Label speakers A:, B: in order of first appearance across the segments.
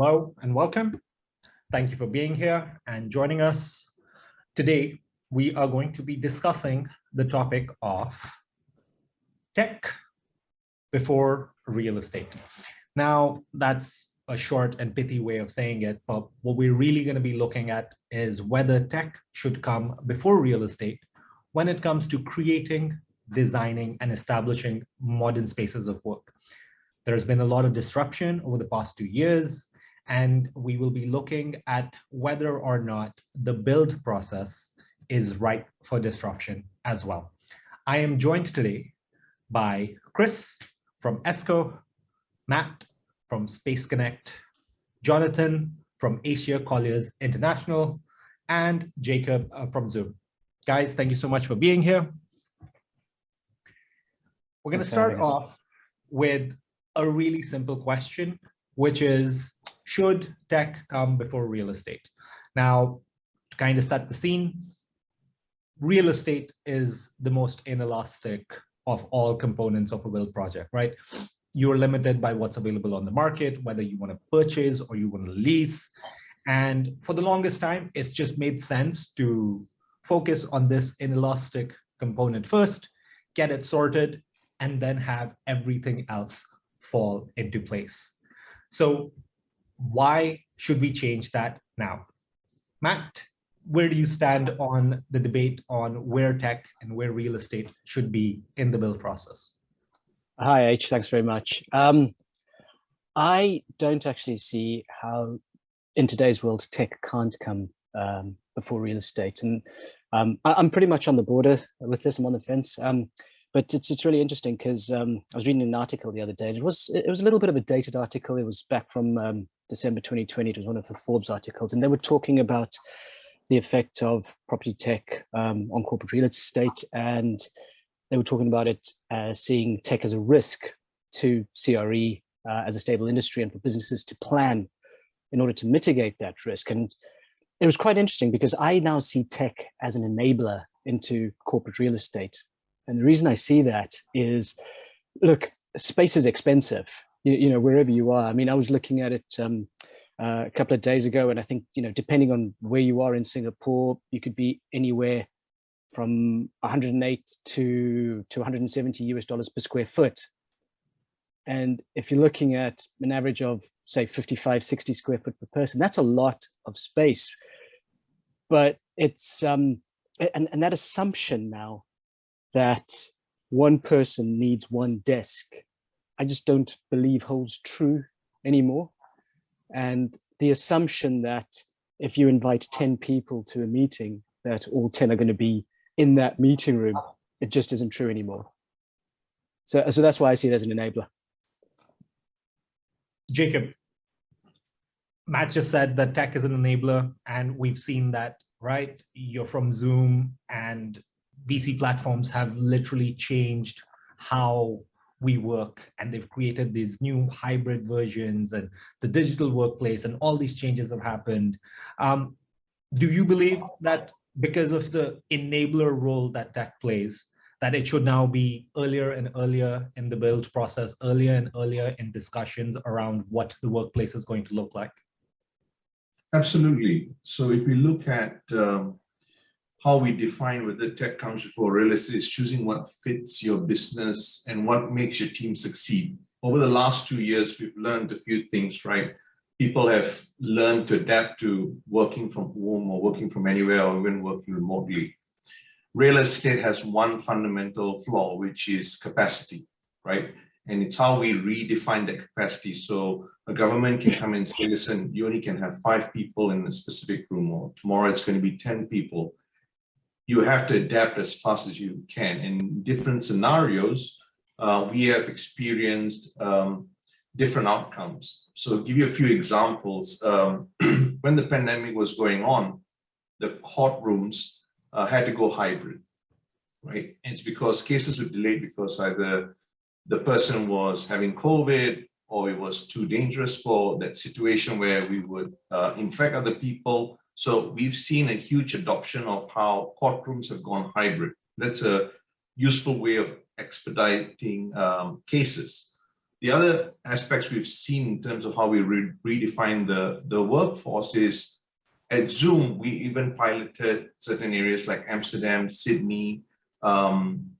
A: Hello and welcome. Thank you for being here and joining us. Today, we are going to be discussing the topic of tech before real estate. Now, that's a short and pithy way of saying it, but what we're really going to be looking at is whether tech should come before real estate when it comes to creating, designing, and establishing modern spaces of work. There's been a lot of disruption over the past 2 years, and we will be looking at whether or not the build process is ripe for disruption as well. I am joined today by Chris from ESCO, Matt from Space Connect, Jonathan from Asia Colliers International, and Jacob from Zoom. Guys, thank you so much for being here. We're going to start off with a really simple question, which is, should tech come before real estate? Now, to kind of set the scene, real estate is the most inelastic of all components of a build project, right? You're limited by what's available on the market, whether you want to purchase or you want to lease. And for the longest time, it's just made sense to focus on this inelastic component first, get it sorted, and then have everything else fall into place. So why should we change that now? Matt, where do you stand on the debate on where tech and where real estate should be in the build process?
B: Hi, H, thanks very much. I don't actually see how in today's world tech can't come before real estate. And I'm pretty much on the border with this, I'm on the fence. But it's really interesting because I was reading an article the other day. And it was a little bit of a dated article. It was back from December 2020. It was one of the Forbes articles, and they were talking about the effect of property tech on corporate real estate, and they were talking about it as seeing tech as a risk to CRE as a stable industry, and for businesses to plan in order to mitigate that risk. And it was quite interesting because I now see tech as an enabler into corporate real estate. And the reason I see that is, look, space is expensive, you know, wherever you are. I mean, I was looking at it a couple of days ago, and I think, you know, depending on where you are in Singapore, you could be anywhere from 108 to 170 US dollars per square foot. And if you're looking at an average of, say, 55, 60 square foot per person, that's a lot of space. But it's, and that assumption now, that one person needs one desk, I just don't believe holds true anymore. And the assumption that if you invite 10 people to a meeting, that all 10 are going to be in that meeting room, it just isn't true anymore. So that's why I see it as an enabler.
A: Jacob, Matt just said that tech is an enabler, and we've seen that, right? You're from Zoom, and VC platforms have literally changed how we work, and they've created these new hybrid versions and the digital workplace, and all these changes have happened. Do you believe that because of the enabler role that tech plays, that it should now be earlier and earlier in the build process, earlier and earlier in discussions around what the workplace is going to look like?
C: Absolutely. So if we look at how we define whether tech comes before real estate, is choosing what fits your business and what makes your team succeed. Over the last 2 years, we've learned a few things, right? People have learned to adapt to working from home or working from anywhere or even working remotely. Real estate has one fundamental flaw, which is capacity, right? And it's how we redefine that capacity. So a government can come and say, listen, you only can have 5 people in a specific room, or tomorrow it's going to be 10 people. You have to adapt as fast as you can. In different scenarios, we have experienced different outcomes. So I'll give you a few examples. When the pandemic was going on, the courtrooms had to go hybrid, right? And it's because cases were delayed because either the person was having COVID or it was too dangerous for that situation where we would infect other people. So we've seen a huge adoption of how courtrooms have gone hybrid. That's a useful way of expediting cases. the other aspects we've seen in terms of how we redefine the workforce is at Zoom, we even piloted certain areas like Amsterdam, Sydney, um,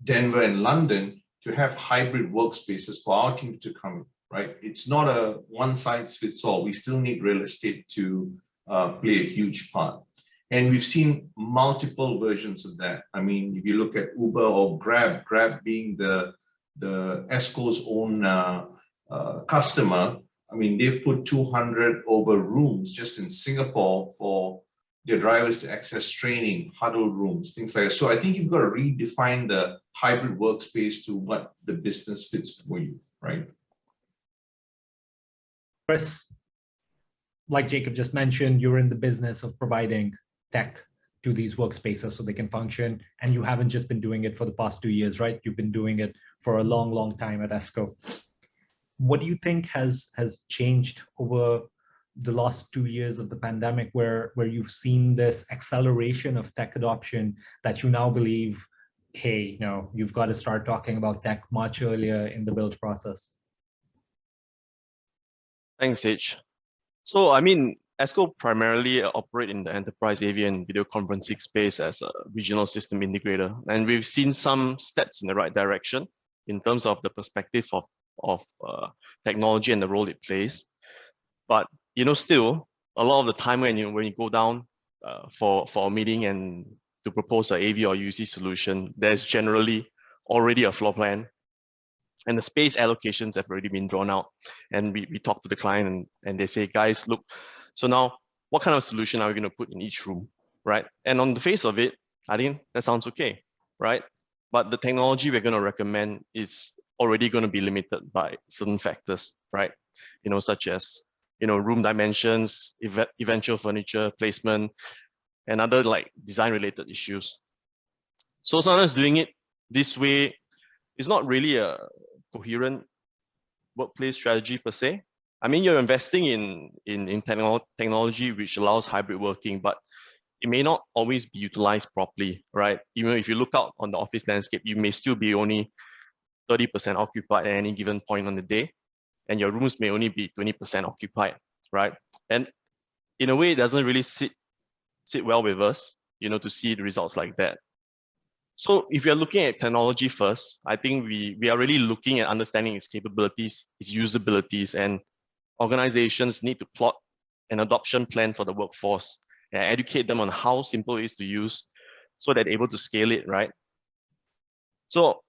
C: Denver, and London to have hybrid workspaces for our team to come in, right? It's not a one size fits all. We still need real estate to play a huge part. And we've seen multiple versions of that. I mean, if you look at Uber or Grab, Grab being the ESCO's own customer, I mean, they've put 200 over rooms just in Singapore for their drivers to access training, huddle rooms, things like that. So I think you've got to redefine the hybrid workspace to what the business fits for you, right?
A: Chris, like Jacob just mentioned, you're in the business of providing tech to these workspaces so they can function. And you haven't just been doing it for the past 2 years, right? You've been doing it for a long, long time at ESCO. What do you think has changed over the last 2 years of the pandemic, where you've seen this acceleration of tech adoption that you now believe, hey, no, you've got to start talking about tech much earlier in the build process?
D: Thanks, H. So, I mean, ESCO primarily operate in the enterprise AV and video conferencing space as a regional system integrator. And we've seen some steps in the right direction in terms of the perspective of technology and the role it plays. But, still, a lot of the time when you go down for a meeting and to propose a AV or UC solution, there's generally already a floor plan, and the space allocations have already been drawn out. And we talk to the client and they say, guys, look, so now what kind of solution are we going to put in each room, right? And on the face of it, I think that sounds okay, right? But the technology we're going to recommend is already going to be limited by certain factors, right? Such as, room dimensions, eventual furniture placement, and other like design related issues. So sometimes doing it this way is not really a coherent workplace strategy per se. I mean, you're investing in technology which allows hybrid working, but it may not always be utilized properly, right? Even if you look out on the office landscape, you may still be only 30% occupied at any given point on the day, and your rooms may only be 20% occupied, right? And in a way, it doesn't really sit well with us, to see the results like that. So if you're looking at technology first, I think we are really looking at understanding its capabilities, its usabilities, and organizations need to plot an adoption plan for the workforce and educate them on how simple it is to use so that they're able to scale it, right? So,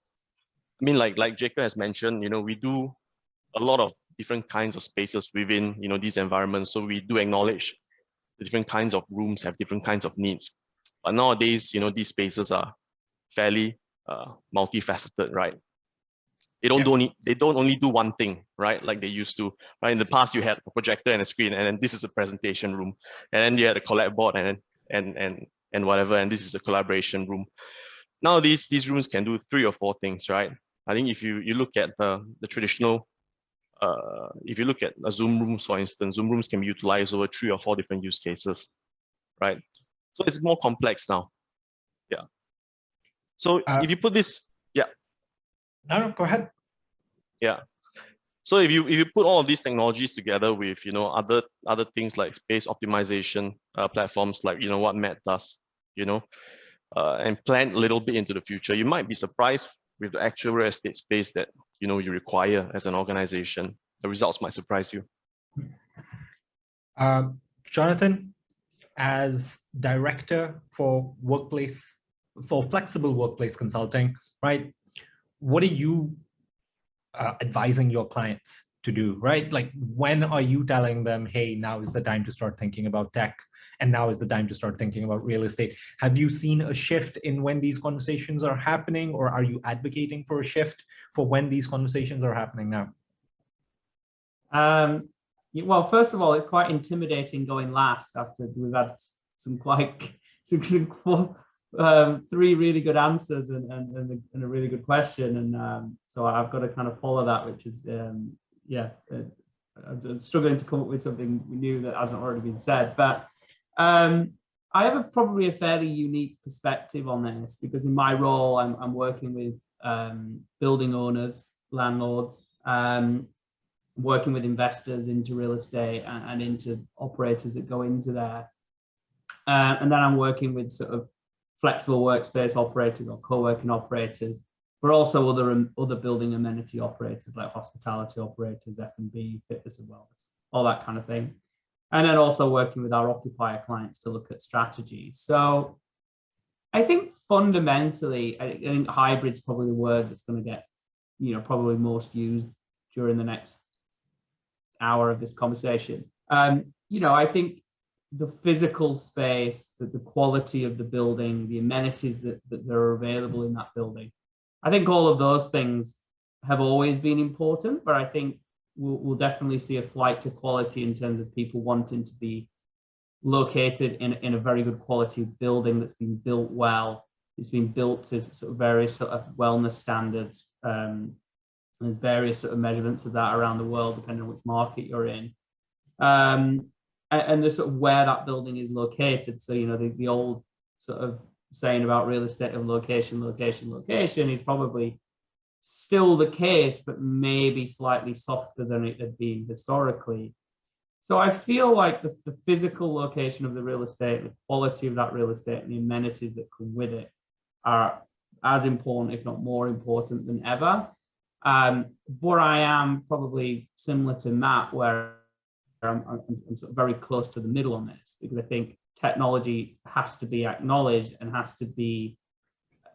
D: I mean, like Jacob has mentioned, we do a lot of different kinds of spaces within, these environments. So we do acknowledge the different kinds of rooms have different kinds of needs. But nowadays, these spaces are fairly multifaceted, right? They don't only do one thing, right? Like they used to, right? In the past, you had a projector and a screen, and then this is a presentation room, and then you had a collab board and whatever, and this is a collaboration room. Now these rooms can do 3 or 4 things, right? I think if you look at the traditional, if you look at a Zoom rooms, for instance, Zoom rooms can be utilized over 3 or 4 different use cases, right? So it's more complex now. Yeah. So if you put this, yeah.
A: No, go ahead.
D: Yeah. So if you put all of these technologies together with other things like space optimization platforms like what Matt does, and plan a little bit into the future, you might be surprised with the actual real estate space that you require as an organization. The results might surprise you.
A: Jonathan, as director for flexible workplace consulting, right? What are you advising your clients to do, right? Like, when are you telling them, hey, now is the time to start thinking about tech, and now is the time to start thinking about real estate? Have you seen a shift in when these conversations are happening, or are you advocating for a shift for when these conversations are happening now?
E: Well, first of all, it's quite intimidating going last after we've had some quite 3 really good answers and a really good question, and so I've got to kind of follow that, which is I'm struggling to come up with something new that hasn't already been said. But I have probably a fairly unique perspective on this, because in my role I'm working with building owners, landlords, working with investors into real estate and into operators that go into there. And then I'm working with sort of flexible workspace operators or co-working operators, but also other building amenity operators like hospitality operators, F&B, fitness and wellness, all that kind of thing. And then also working with our occupier clients to look at strategies. So I think fundamentally, I think hybrid's probably the word that's going to get, probably most used during the next hour of this conversation. I think the physical space, the quality of the building, the amenities that are available in that building, I think all of those things have always been important, but I think we'll definitely see a flight to quality in terms of people wanting to be located in a very good quality building that's been built well. It's been built to sort of various sort of wellness standards. There's various sort of measurements of that around the world, depending on which market you're in. And the sort of where that building is located. So, the old sort of saying about real estate of location is probably still the case, but maybe slightly softer than it had been historically. So I feel like the physical location of the real estate, the quality of that real estate, and the amenities that come with it are as important, if not more important than ever. But I am probably similar to Matt, where I'm sort of very close to the middle on this, because I think technology has to be acknowledged and has to be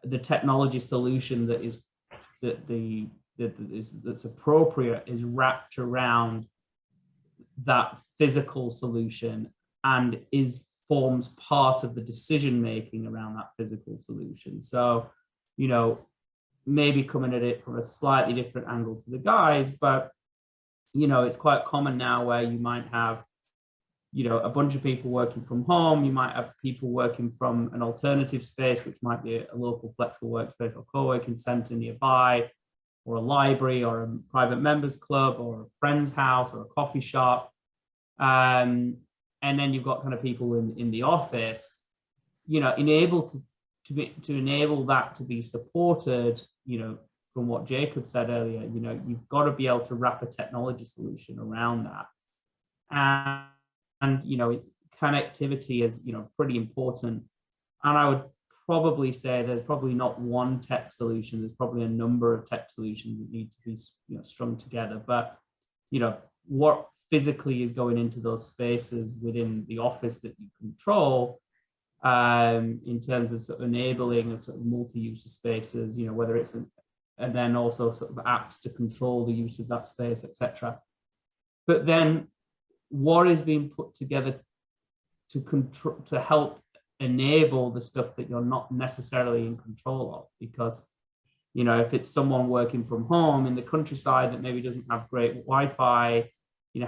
E: the technology solution that's appropriate is wrapped around that physical solution and forms part of the decision making around that physical solution. So, maybe coming at it from a slightly different angle to the guys, but it's quite common now where you might have a bunch of people working from home. You might have people working from an alternative space, which might be a local flexible workspace or co-working center nearby, or a library, or a private members club, or a friend's house, or a coffee shop. And then you've got kind of people in the office, to enable that to be supported, from what Jacob said earlier, you've got to be able to wrap a technology solution around that. And connectivity is, pretty important. And I would probably say there's probably not one tech solution. There's probably a number of tech solutions that need to be, strung together. But, what physically is going into those spaces within the office that you control, in terms of sort of enabling a sort of multi-use spaces, whether it's and then also sort of apps to control the use of that space, etc. But then what is being put together to help enable the stuff that you're not necessarily in control of? Because if it's someone working from home in the countryside that maybe doesn't have great Wi-Fi,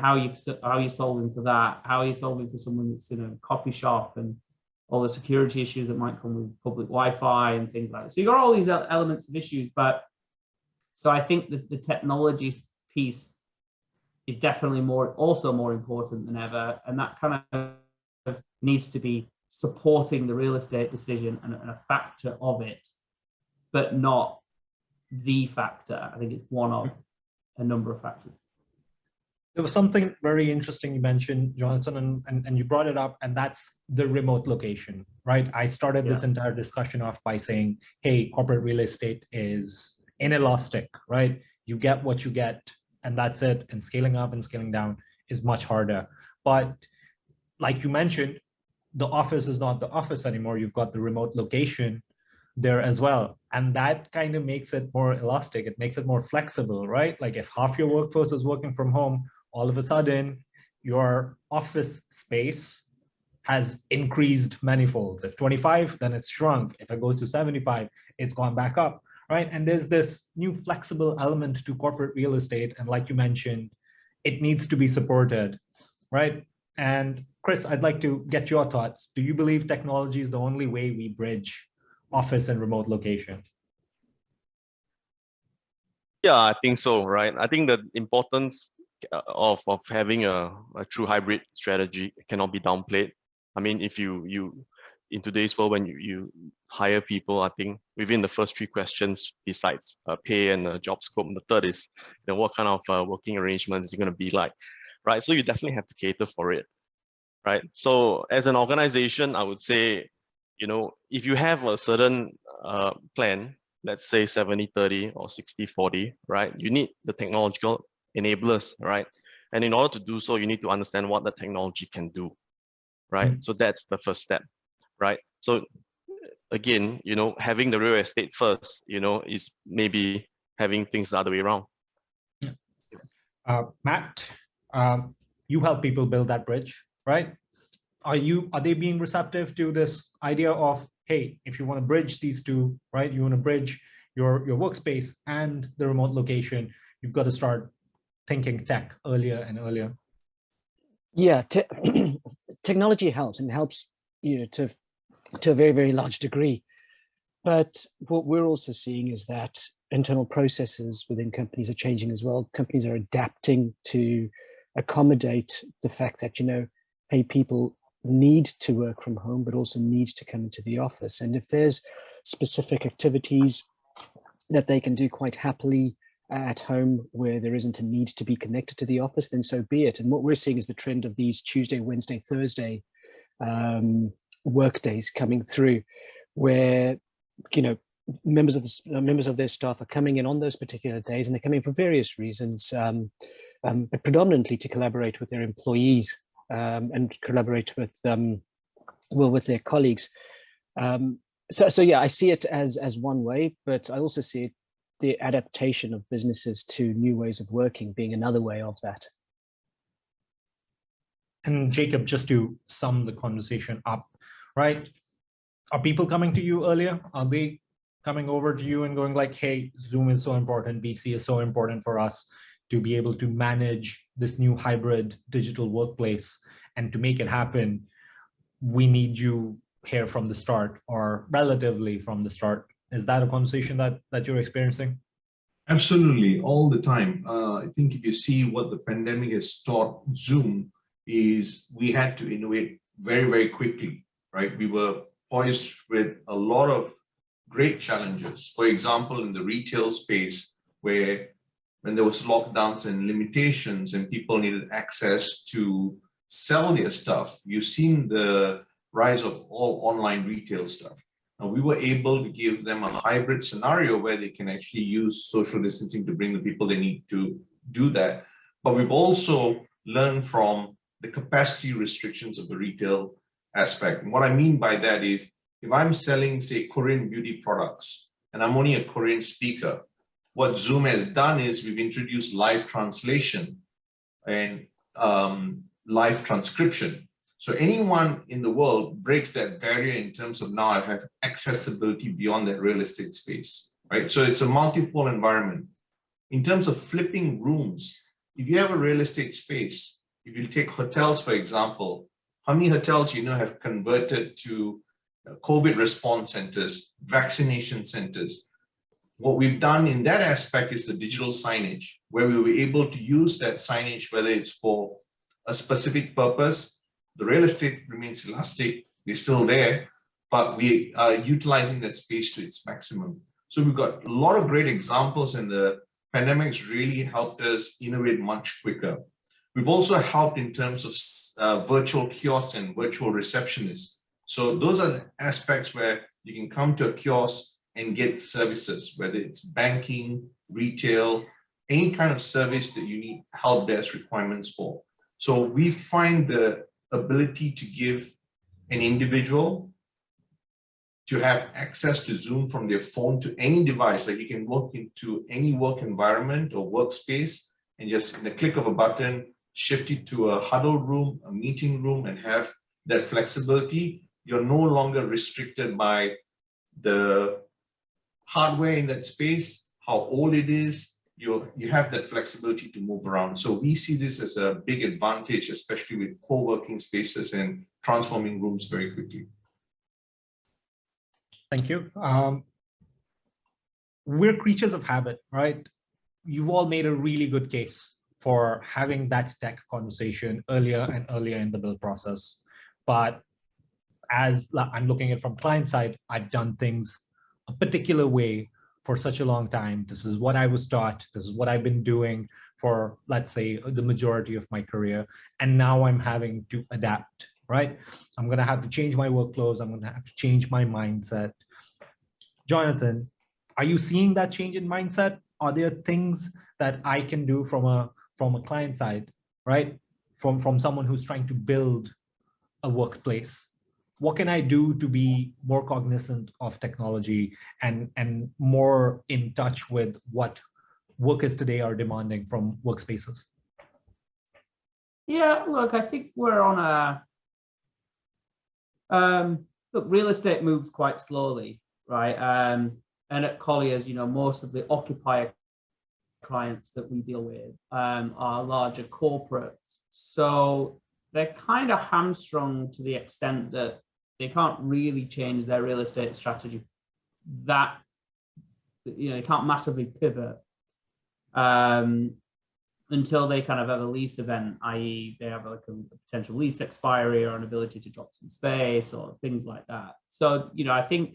E: how are you solving for that? How are you solving for someone that's in a coffee shop and all the security issues that might come with public Wi-Fi and things like that? So you've got all these elements of issues, but so I think that the technology piece is definitely also more important than ever, and that kind of needs to be supporting the real estate decision and a factor of it, but not the factor. I think it's one of a number of factors.
A: There was something very interesting you mentioned, Jonathan, and you brought it up, and that's the remote location, right? I started this entire discussion off by saying, hey, corporate real estate is inelastic, right? You get what you get, and that's it. And scaling up and scaling down is much harder. But like you mentioned, the office is not the office anymore. You've got the remote location there as well. And that kind of makes it more elastic. It makes it more flexible, right? Like if half your workforce is working from home, all of a sudden your office space has increased manifolds. If 25, then it's shrunk. If it goes to 75, it's gone back up, right? And there's this new flexible element to corporate real estate. And like you mentioned, it needs to be supported, right? And Chris, I'd like to get your thoughts. Do you believe technology is the only way we bridge office and remote location?
D: Yeah, I think so, right? I think the importance of having a true hybrid strategy cannot be downplayed. I mean, if you in today's world, when you hire people, I think within the first three questions, besides pay and job scope, the third is, what kind of working arrangements is it going to be like, right? So you definitely have to cater for it, right? So as an organization, I would say, if you have a certain plan, let's say 70-30 or 60-40, right? You need the technological enablers, right? And in order to do so, you need to understand what the technology can do, right? So that's the first step, right? So again, having the real estate first, is maybe having things the other way around.
A: Matt, you help people build that bridge, right? Are they being receptive to this idea of, hey, if you want to bridge these two, right? You want to bridge your workspace and the remote location, you've got to start thinking tech earlier and earlier.
B: Yeah, technology helps, and helps to a very, very large degree. But what we're also seeing is that internal processes within companies are changing as well. Companies are adapting to accommodate the fact that, hey, people need to work from home, but also need to come into the office. And if there's specific activities that they can do quite happily at home where there isn't a need to be connected to the office, then so be it. And what we're seeing is the trend of these Tuesday, Wednesday, Thursday work days coming through, where members of their staff are coming in on those particular days, and they're coming for various reasons, but predominantly to collaborate with their employees and collaborate with with their colleagues. So yeah, I see it as one way, but I also see it, the adaptation of businesses to new ways of working, being another way of that.
A: And Jacob, just to sum the conversation up, right? Are people coming to you earlier? Are they coming over to you and going like, hey, Zoom is so important, VC is so important for us to be able to manage this new hybrid digital workplace, and to make it happen, we need you here from the start, or relatively from the start? Is that a conversation that you're experiencing?
C: Absolutely, all the time. I think if you see what the pandemic has taught Zoom is we had to innovate very, very quickly, right? We were poised with a lot of great challenges. For example, in the retail space, where when there was lockdowns and limitations and people needed access to sell their stuff, you've seen the rise of all online retail stuff. And we were able to give them a hybrid scenario where they can actually use social distancing to bring the people they need to do that. But we've also learned from the capacity restrictions of the retail aspect. And what I mean by that is, if I'm selling, say, Korean beauty products, and I'm only a Korean speaker, what Zoom has done is we've introduced live translation and live transcription. So anyone in the world breaks that barrier in terms of now I have accessibility beyond that real estate space, right? So it's a multiple environment. In terms of flipping rooms, if you have a real estate space, if you take hotels, for example, how many hotels have converted to COVID response centers, vaccination centers? What we've done in that aspect is the digital signage, where we were able to use that signage, whether it's for a specific purpose. The real estate remains elastic, we're still there, but we are utilizing that space to its maximum. So we've got a lot of great examples, and the pandemic's really helped us innovate much quicker. We've also helped in terms of virtual kiosks and virtual receptionists. So those are the aspects where you can come to a kiosk and get services, whether it's banking, retail, any kind of service that you need help desk requirements for. So we find the ability to give an individual to have access to Zoom from their phone to any device, like you can work into any work environment or workspace and just in the click of a button, shift it to a huddle room, a meeting room, and have that flexibility. You're no longer restricted by the hardware in that space, how old it is. You have that flexibility to move around. So we see this as a big advantage, especially with co-working spaces and transforming rooms very quickly.
A: Thank you. We're creatures of habit, right? You've all made a really good case for having that tech conversation earlier and earlier in the build process. But as I'm looking at it from client side, I've done things a particular way for such a long time. This is what I was taught. This is what I've been doing for, let's say, the majority of my career. And now I'm having to adapt, right? I'm going to have to change my workflows. I'm going to have to change my mindset. Jonathan, are you seeing that change in mindset? Are there things that I can do from a client side, right? From someone who's trying to build a workplace? What can I do to be more cognizant of technology and more in touch with what workers today are demanding from workspaces?
E: Yeah, look, I think we're on a look, real estate moves quite slowly, right? And at Colliers, most of the occupier clients that we deal with are larger corporates. So they're kind of hamstrung to the extent that they can't really change their real estate strategy. That, they can't massively pivot until they kind of have a lease event, i.e. they have like a potential lease expiry or an ability to drop some space or things like that. So, I think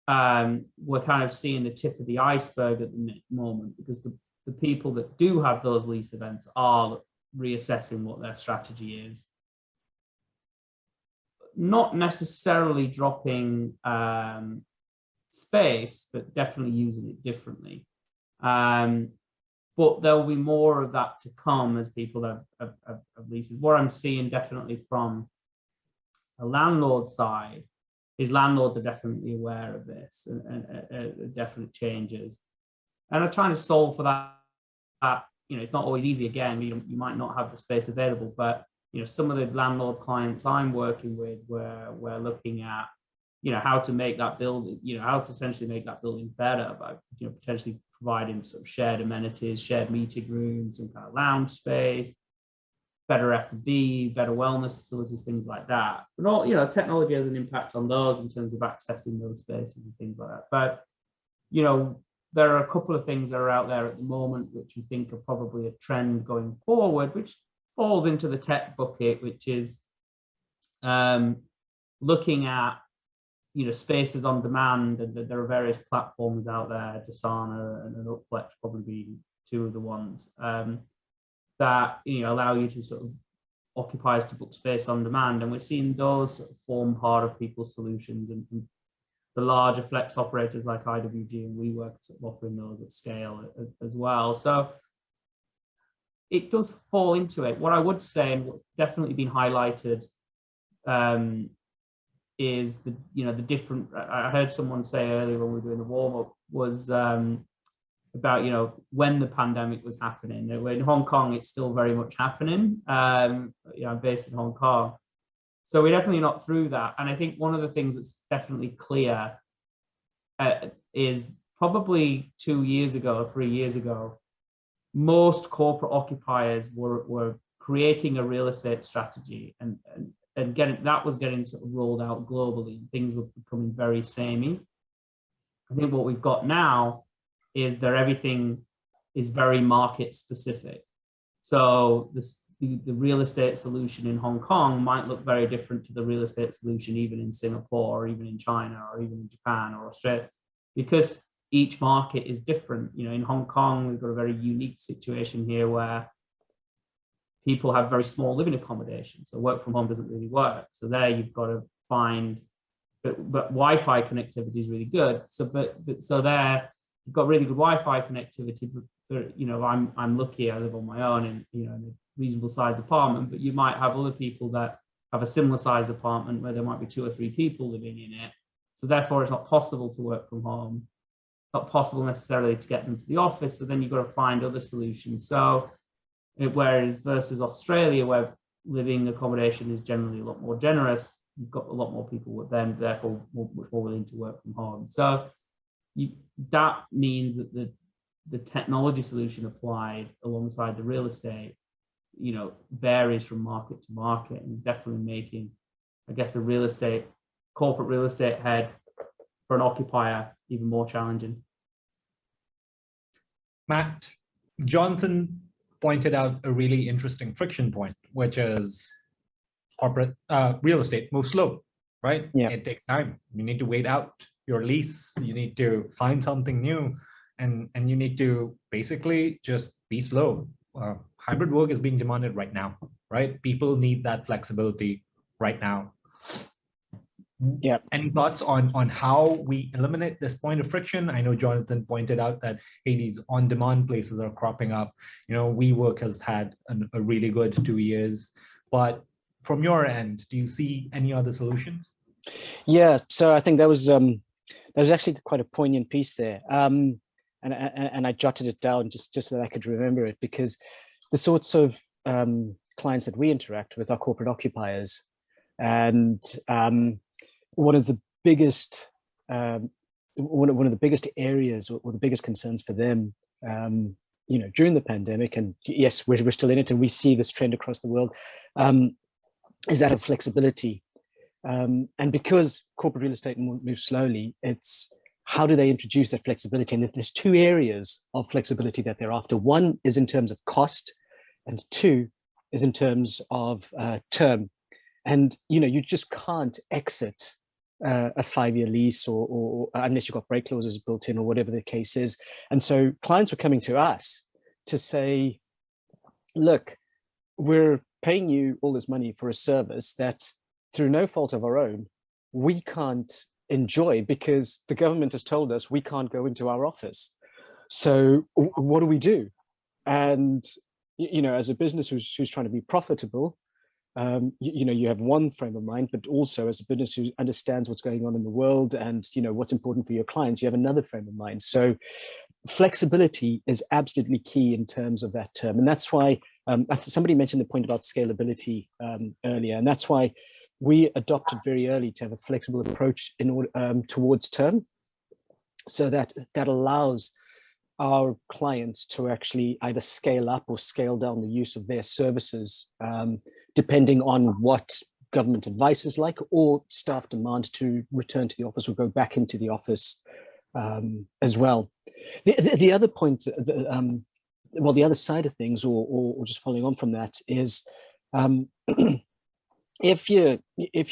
E: we're kind of seeing the tip of the iceberg at the moment, because the people that do have those lease events are reassessing what their strategy is. Not necessarily dropping space, but definitely using it differently. But there will be more of that to come as people have leases. What I'm seeing definitely from a landlord side is landlords are definitely aware of this and definite changes, and are trying to solve for that. It's not always easy. Again, you might not have the space available, but some of the landlord clients I'm working with, where we're looking at how to make that building, how to essentially make that building better by potentially providing sort of shared amenities, shared meeting rooms, some kind of lounge space, better F&B, better wellness facilities, things like that. But all, technology has an impact on those in terms of accessing those spaces and things like that. But there are a couple of things that are out there at the moment which we think are probably a trend going forward, which falls into the tech bucket, which is looking at spaces on demand. And there are various platforms out there, Dasana and Upflex probably being two of the ones that allow you to sort of occupiers to book space on demand, and we're seeing those sort of form part of people's solutions, and the larger flex operators like IWG and WeWork sort of offering those at scale as well. So it does fall into it. What I would say, and what's definitely been highlighted, is the different. I heard someone say earlier when we were doing the warm up was about when the pandemic was happening. In Hong Kong, it's still very much happening. I'm based in Hong Kong, so we're definitely not through that. And I think one of the things that's definitely clear is probably 2 years ago or 3 years ago, most corporate occupiers were creating a real estate strategy and getting sort of rolled out globally, and things were becoming very samey. I think what we've got now is that everything is very market specific. So the real estate solution in Hong Kong might look very different to the real estate solution even in Singapore, or even in China, or even in Japan or Australia, because each market is different. In Hong Kong, we've got a very unique situation here where people have very small living accommodation, so work from home doesn't really work. So there you've got to find, but Wi-Fi connectivity is really good. So there you've got really good Wi-Fi connectivity. But I'm lucky. I live on my own in a reasonable sized apartment. But you might have other people that have a similar sized apartment where there might be 2 or 3 people living in it. So therefore, it's not possible to work from home. It's not possible necessarily to get them to the office. So then you've got to find other solutions. So whereas versus Australia, where living accommodation is generally a lot more generous, you've got a lot more people then therefore much more willing to work from home. So that means that the technology solution applied alongside the real estate, varies from market to market, and definitely making, I guess, a corporate real estate head for an occupier even more challenging.
A: Matt, Jonathan pointed out a really interesting friction point, which is corporate real estate moves slow, right?
B: Yeah.
A: It takes time. You need to wait out your lease. You need to find something new, and you need to basically just be slow. Hybrid work is being demanded right now, right? People need that flexibility right now.
B: Yeah.
A: Any thoughts on how we eliminate this point of friction? I know Jonathan pointed out that, hey, these on-demand places are cropping up. You know, WeWork has had a really good 2 years. But from your end, do you see any other solutions?
B: Yeah. So I think that was actually quite a poignant piece there. And I jotted it down just so that I could remember it, because the sorts of clients that we interact with are corporate occupiers, and one of the biggest one of the biggest areas, or the biggest concerns for them, during the pandemic, and yes, we're still in it, and we see this trend across the world, is that of flexibility. And because corporate real estate moves slowly, it's how do they introduce that flexibility? And there's two areas of flexibility that they're after. One is in terms of cost, and two is in terms of term. And you just can't exit a 5-year lease, or unless you've got break clauses built in, or whatever the case is. And so clients were coming to us to say, look, we're paying you all this money for a service that, through no fault of our own, we can't enjoy because the government has told us we can't go into our office. So what do we do? And as a business who's trying to be profitable, you have one frame of mind, but also as a business who understands what's going on in the world and what's important for your clients, you have another frame of mind. So flexibility is absolutely key in terms of that term, and that's why somebody mentioned the point about scalability earlier, and that's why we adopted very early to have a flexible approach in order towards term, so that allows our clients to actually either scale up or scale down the use of their services, depending on what government advice is like, or staff demand to return to the office or go back into the office as well. The other point, the other side of things, or just following on from that, is if you're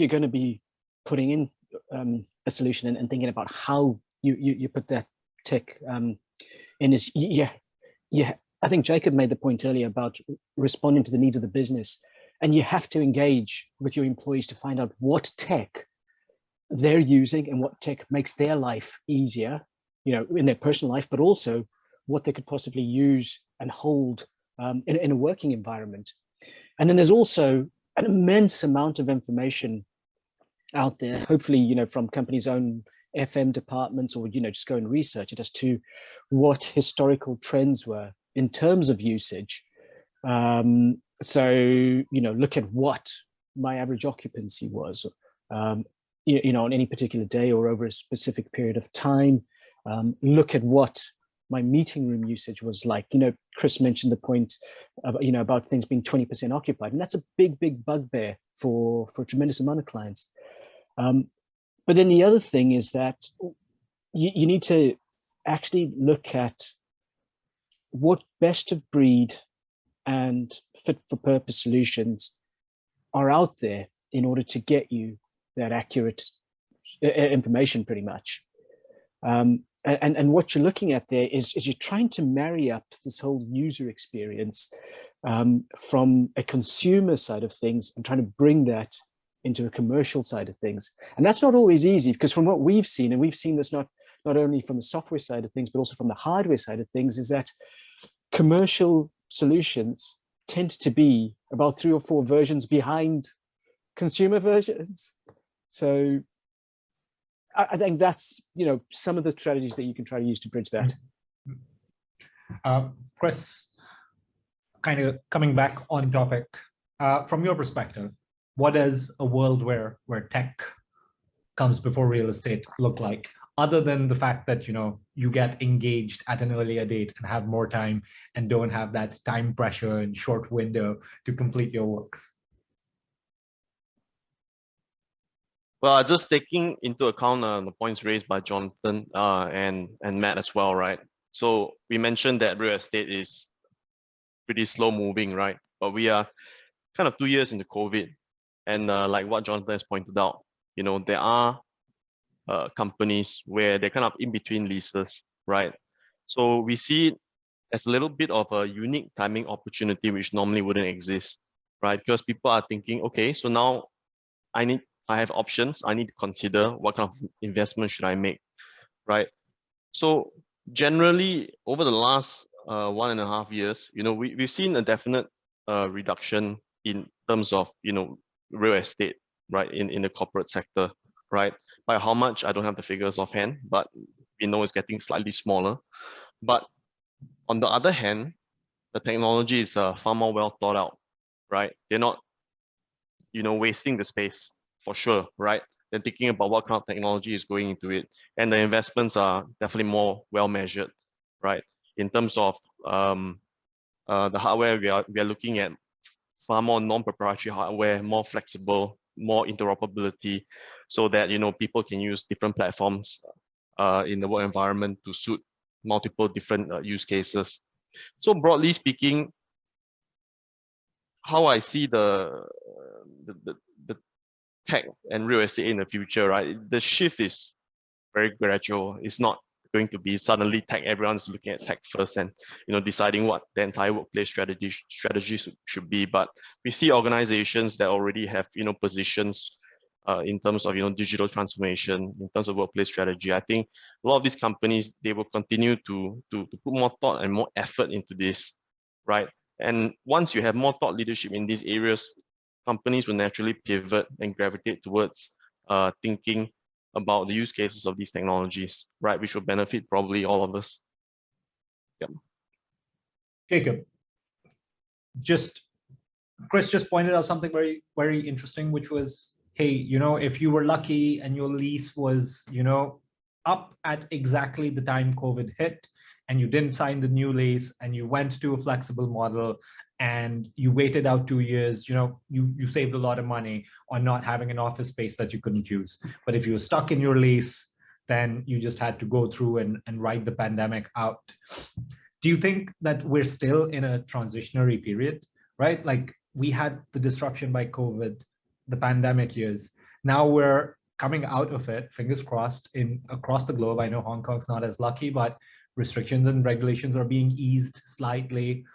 B: going to be putting in a solution and thinking about how you put that tech in, is I think Jacob made the point earlier about responding to the needs of the business, and you have to engage with your employees to find out what tech they're using and what tech makes their life easier, in their personal life, but also what they could possibly use and hold in a working environment. And then there's also an immense amount of information out there, hopefully, from companies' own FM departments, or just go and research it as to what historical trends were in terms of usage. So look at what my average occupancy was, on any particular day or over a specific period of time. Look at what my meeting room usage was like. Chris mentioned the point about things being 20% occupied, and that's a big bugbear for a tremendous amount of clients. But then the other thing is that you need to actually look at what best of breed and fit for purpose solutions are out there in order to get you that accurate information, pretty much. And what you're looking at there is you're trying to marry up this whole user experience from a consumer side of things, and trying to bring that into a commercial side of things. And that's not always easy, because from what we've seen, and we've seen this not only from the software side of things, but also from the hardware side of things, is that commercial solutions tend to be about 3 or 4 versions behind consumer versions. So I think that's some of the strategies that you can try to use to bridge that.
A: Chris, kind of coming back on topic, from your perspective, what does a world where tech comes before real estate look like, other than the fact that you get engaged at an earlier date and have more time and don't have that time pressure and short window to complete your works?
D: Well, just taking into account the points raised by Jonathan and Matt as well, right? So we mentioned that real estate is pretty slow moving, right? But we are kind of 2 years into COVID, and like what Jonathan has pointed out, there are companies where they're kind of in between leases, right? So we see it as a little bit of a unique timing opportunity which normally wouldn't exist, right? Because people are thinking, okay, so now I have options. I need to consider what kind of investment should I make, right? So generally, over the last 1.5 years, we've seen a definite reduction in terms of real estate, right, in the corporate sector, right? By how much, I don't have the figures offhand, but we know it's getting slightly smaller. But on the other hand, the technology is far more well thought out, right? They're not wasting the space for sure, right? They're thinking about what kind of technology is going into it, and the investments are definitely more well measured, right? In terms of the hardware, we are looking at far more non-proprietary hardware, more flexible, more interoperability, so that people can use different platforms in the work environment to suit multiple different use cases. So broadly speaking, how I see the tech and real estate in the future, right? The shift is very gradual. It's not going to be suddenly tech. Everyone's looking at tech first and deciding what the entire workplace strategy should be. But we see organizations that already have positions in terms of digital transformation, in terms of workplace strategy. I think a lot of these companies, they will continue to put more thought and more effort into this, right? And once you have more thought leadership in these areas, companies will naturally pivot and gravitate towards thinking about the use cases of these technologies, right? Which will benefit probably all of us. Yep.
A: Jacob, Chris just pointed out something very, very interesting, which was, hey, if you were lucky and your lease was, up at exactly the time COVID hit, and you didn't sign the new lease and you went to a flexible model and you waited out 2 years, you saved a lot of money on not having an office space that you couldn't use. But if you were stuck in your lease, then you just had to go through and ride the pandemic out. Do you think that we're still in a transitionary period, right? Like we had the disruption by COVID, the pandemic years. Now we're coming out of it, fingers crossed, across the globe. I know Hong Kong's not as lucky, but restrictions and regulations are being eased slightly.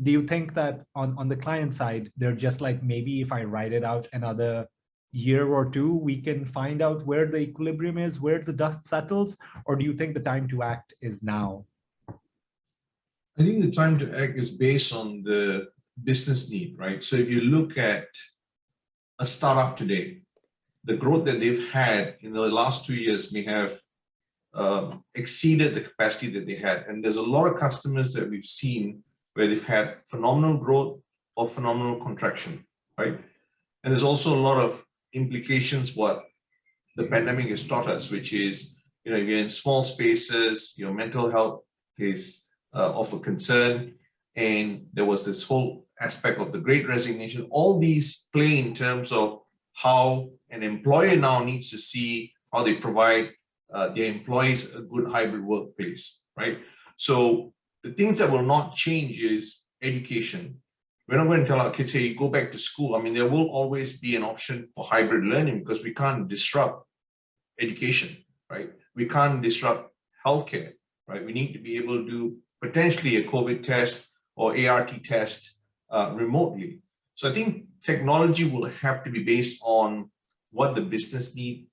A: Do you think that on the client side, they're just like, maybe if I ride it out another year or two, we can find out where the equilibrium is, where the dust settles? Or do you think the time to act is now?
C: I think the time to act is based on the business need, right? So if you look at a startup today, the growth that they've had in the last 2 years may have exceeded the capacity that they had. And there's a lot of customers that we've seen where they've had phenomenal growth or phenomenal contraction, right? And there's also a lot of implications what the pandemic has taught us, which is, if you're in small spaces, your mental health is of a concern. And there was this whole aspect of the great resignation. All these play in terms of how an employer now needs to see how they provide their employees a good hybrid workplace, right? So the things that will not change is education. We're not going to tell our kids, hey, go back to school. I mean, there will always be an option for hybrid learning because we can't disrupt education, right? We can't disrupt healthcare, right? We need to be able to do potentially a COVID test or ART test remotely. So I think technology will have to be based on what the business need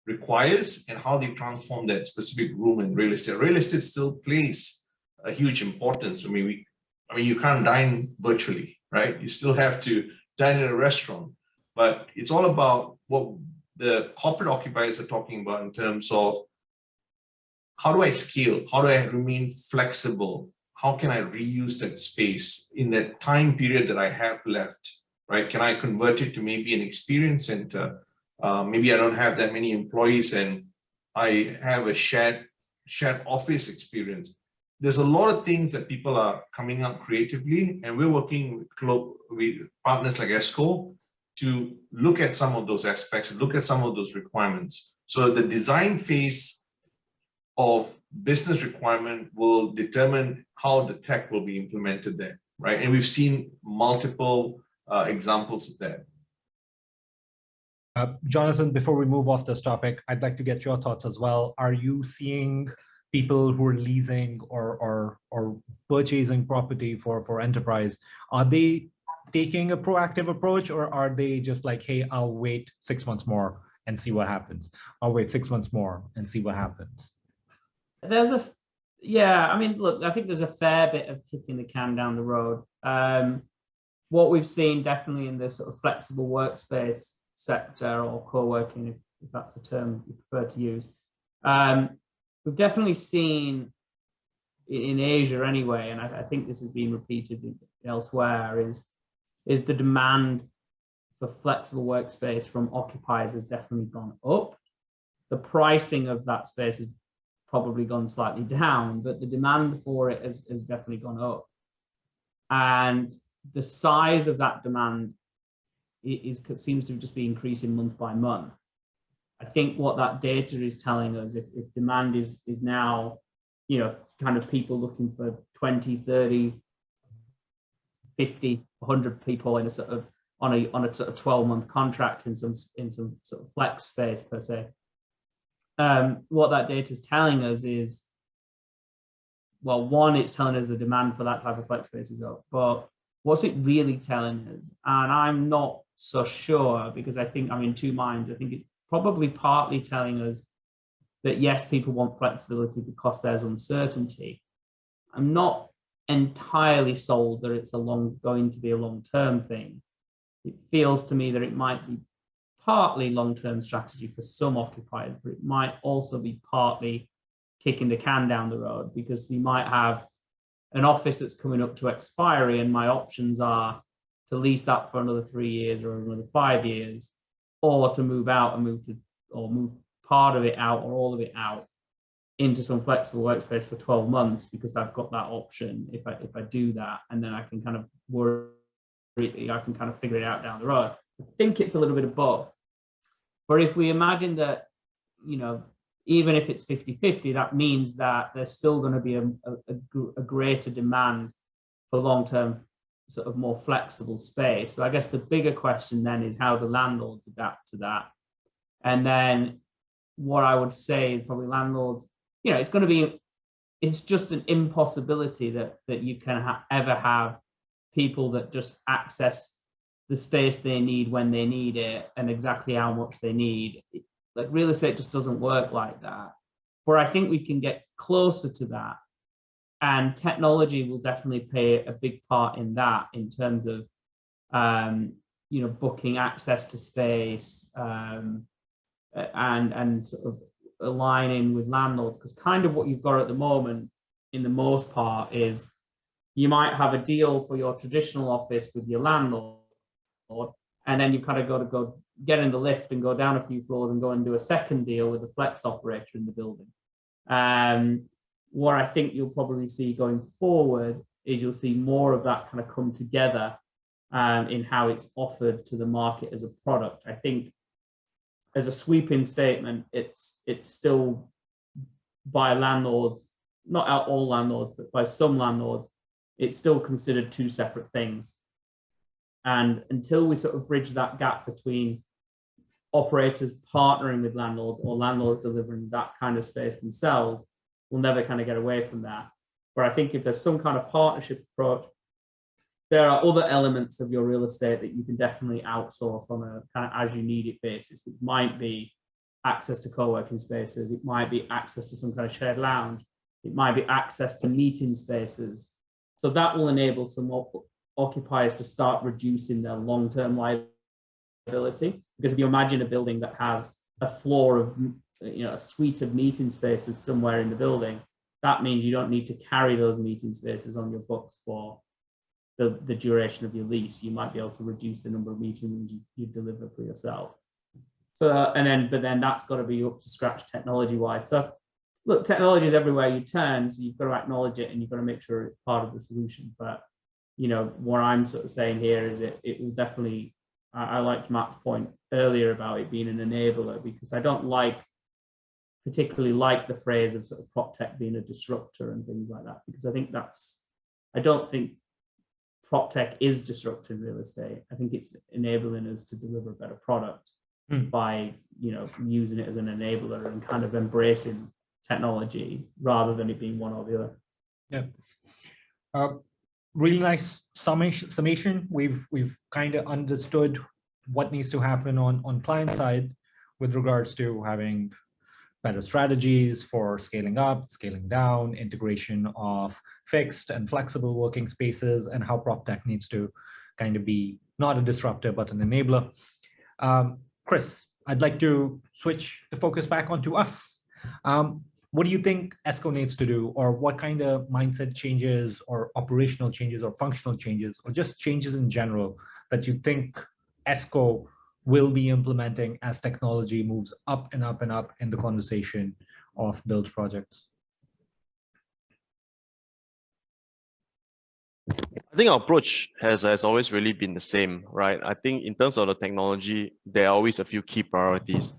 C: requires and how they transform that specific room in real estate. Real estate still plays a huge importance. I mean, you can't dine virtually, right? You still have to dine in a restaurant, but it's all about what the corporate occupiers are talking about in terms of how do I scale? How do I remain flexible? How can I reuse that space in that time period that I have left, right? Can I convert it to maybe an experience center? Maybe I don't have that many employees and I have a shared office experience. There's a lot of things that people are coming up creatively, and we're working with partners like ESCO to look at some of those aspects, look at some of those requirements. So the design phase of business requirement will determine how the tech will be implemented there, right? And we've seen multiple examples of that.
A: Jonathan, before we move off this topic, I'd like to get your thoughts as well. Are you seeing people who are leasing or purchasing property for enterprise? Are they taking a proactive approach, or are they just like, hey, I'll wait 6 months more and see what happens? I'll wait 6 months more and see what happens.
E: Yeah, I mean, look, I think there's a fair bit of kicking the can down the road. What we've seen definitely in the sort of flexible workspace sector, or co-working, if that's the term you prefer to use, we've definitely seen in Asia anyway, and I think this has been repeated elsewhere, is the demand for flexible workspace from occupiers has definitely gone up. The pricing of that space has probably gone slightly down, but the demand for it has definitely gone up. And the size of that demand seems to just be increasing month by month. I think what that data is telling us, if demand is now, kind of people looking for 20, 30, 50, 100 people in a sort of on a sort of 12-month contract in some sort of flex space per se. What that data is telling us is, well, one, it's telling us the demand for that type of flex space is up, but what's it really telling us? And I'm not so sure, because I think I'm in two minds. I think it's probably partly telling us that yes, people want flexibility because there's uncertainty. I'm not entirely sold that it's going to be a long-term thing. It feels to me that it might be partly long-term strategy for some occupiers, but it might also be partly kicking the can down the road, because you might have an office that's coming up to expiry and my options are to lease that for another 3 years or another 5 years, or to move out and move part of it out or all of it out into some flexible workspace for 12 months, because I've got that option if I do that, and then I can kind of figure it out down the road. I think it's a little bit of both. But if we imagine that, even if it's 50-50, that means that there's still going to be a greater demand for long-term, sort of more flexible space. So I guess the bigger question then is how the landlords adapt to that. And then what I would say is probably landlords, it's just an impossibility that you can ever have people that just access the space they need when they need it and exactly how much they need. Like, real estate just doesn't work like that. Where I think we can get closer to that, and technology will definitely play a big part in that, in terms of booking access to space, and sort of aligning with landlords, because kind of what you've got at the moment in the most part is you might have a deal for your traditional office with your landlord, and then you kind of got to go get in the lift and go down a few floors and go and do a second deal with a flex operator in the building. What I think you'll probably see going forward is you'll see more of that kind of come together in how it's offered to the market as a product. I think as a sweeping statement, it's still, by landlords, not all landlords, but by some landlords, it's still considered two separate things. And until we sort of bridge that gap between operators partnering with landlords or landlords delivering that kind of space themselves, we'll never kind of get away from that. But I think if there's some kind of partnership approach, there are other elements of your real estate that you can definitely outsource on a kind of as you need it basis. It might be access to co-working spaces. It might be access to some kind of shared lounge. It might be access to meeting spaces. So that will enable some occupiers to start reducing their long-term liability. Because if you imagine a building that has a floor of, a suite of meeting spaces somewhere in the building, that means you don't need to carry those meeting spaces on your books for the duration of your lease. You might be able to reduce the number of meeting rooms you deliver for yourself. So, but then that's got to be up to scratch technology-wise. So, look, technology is everywhere you turn, so you've got to acknowledge it and you've got to make sure it's part of the solution. But, what I'm sort of saying here is it will definitely, I liked Matt's point earlier about it being an enabler, because I don't particularly like the phrase of sort of prop tech being a disruptor and things like that, because I don't think prop tech is disrupting real estate. I think it's enabling us to deliver a better product. by using it as an enabler and kind of embracing technology rather than it being one or the other.
A: Yeah. Really nice summation. We've kind of understood what needs to happen on client side with regards to having better strategies for scaling up, scaling down, integration of fixed and flexible working spaces, and how prop tech needs to kind of be not a disruptor but an enabler. Chris, I'd like to switch the focus back onto us. What do you think ESCO needs to do, or what kind of mindset changes or operational changes or functional changes or just changes in general that you think ESCO will be implementing as technology moves up and up and up in the conversation of build projects?
D: I think our approach has always really been the same, right? I think in terms of the technology, there are always a few key priorities.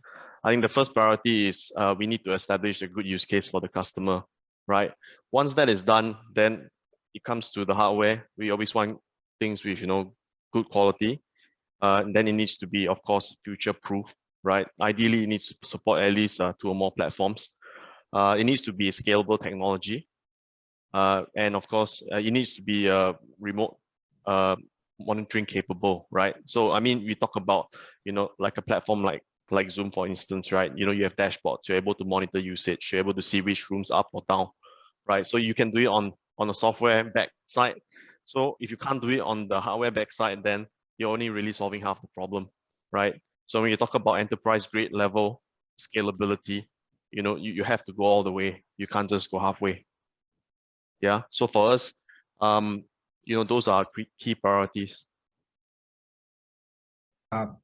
D: I think the first priority is we need to establish a good use case for the customer, right? Once that is done, then it comes to the hardware. We always want things with good quality. Then it needs to be, of course, future proof, right? Ideally, it needs to support at least 2 or more platforms. It needs to be a scalable technology. And of course, it needs to be remote monitoring capable, right? So, I mean, we talk about, like a platform like Zoom, for instance, right? You have dashboards, you're able to monitor usage, you're able to see which rooms up or down, right? So you can do it on a software back side. So if you can't do it on the hardware back side, then you're only really solving half the problem, right? So when you talk about enterprise grade level scalability, you have to go all the way. You can't just go halfway. Yeah. So for us, those are key priorities.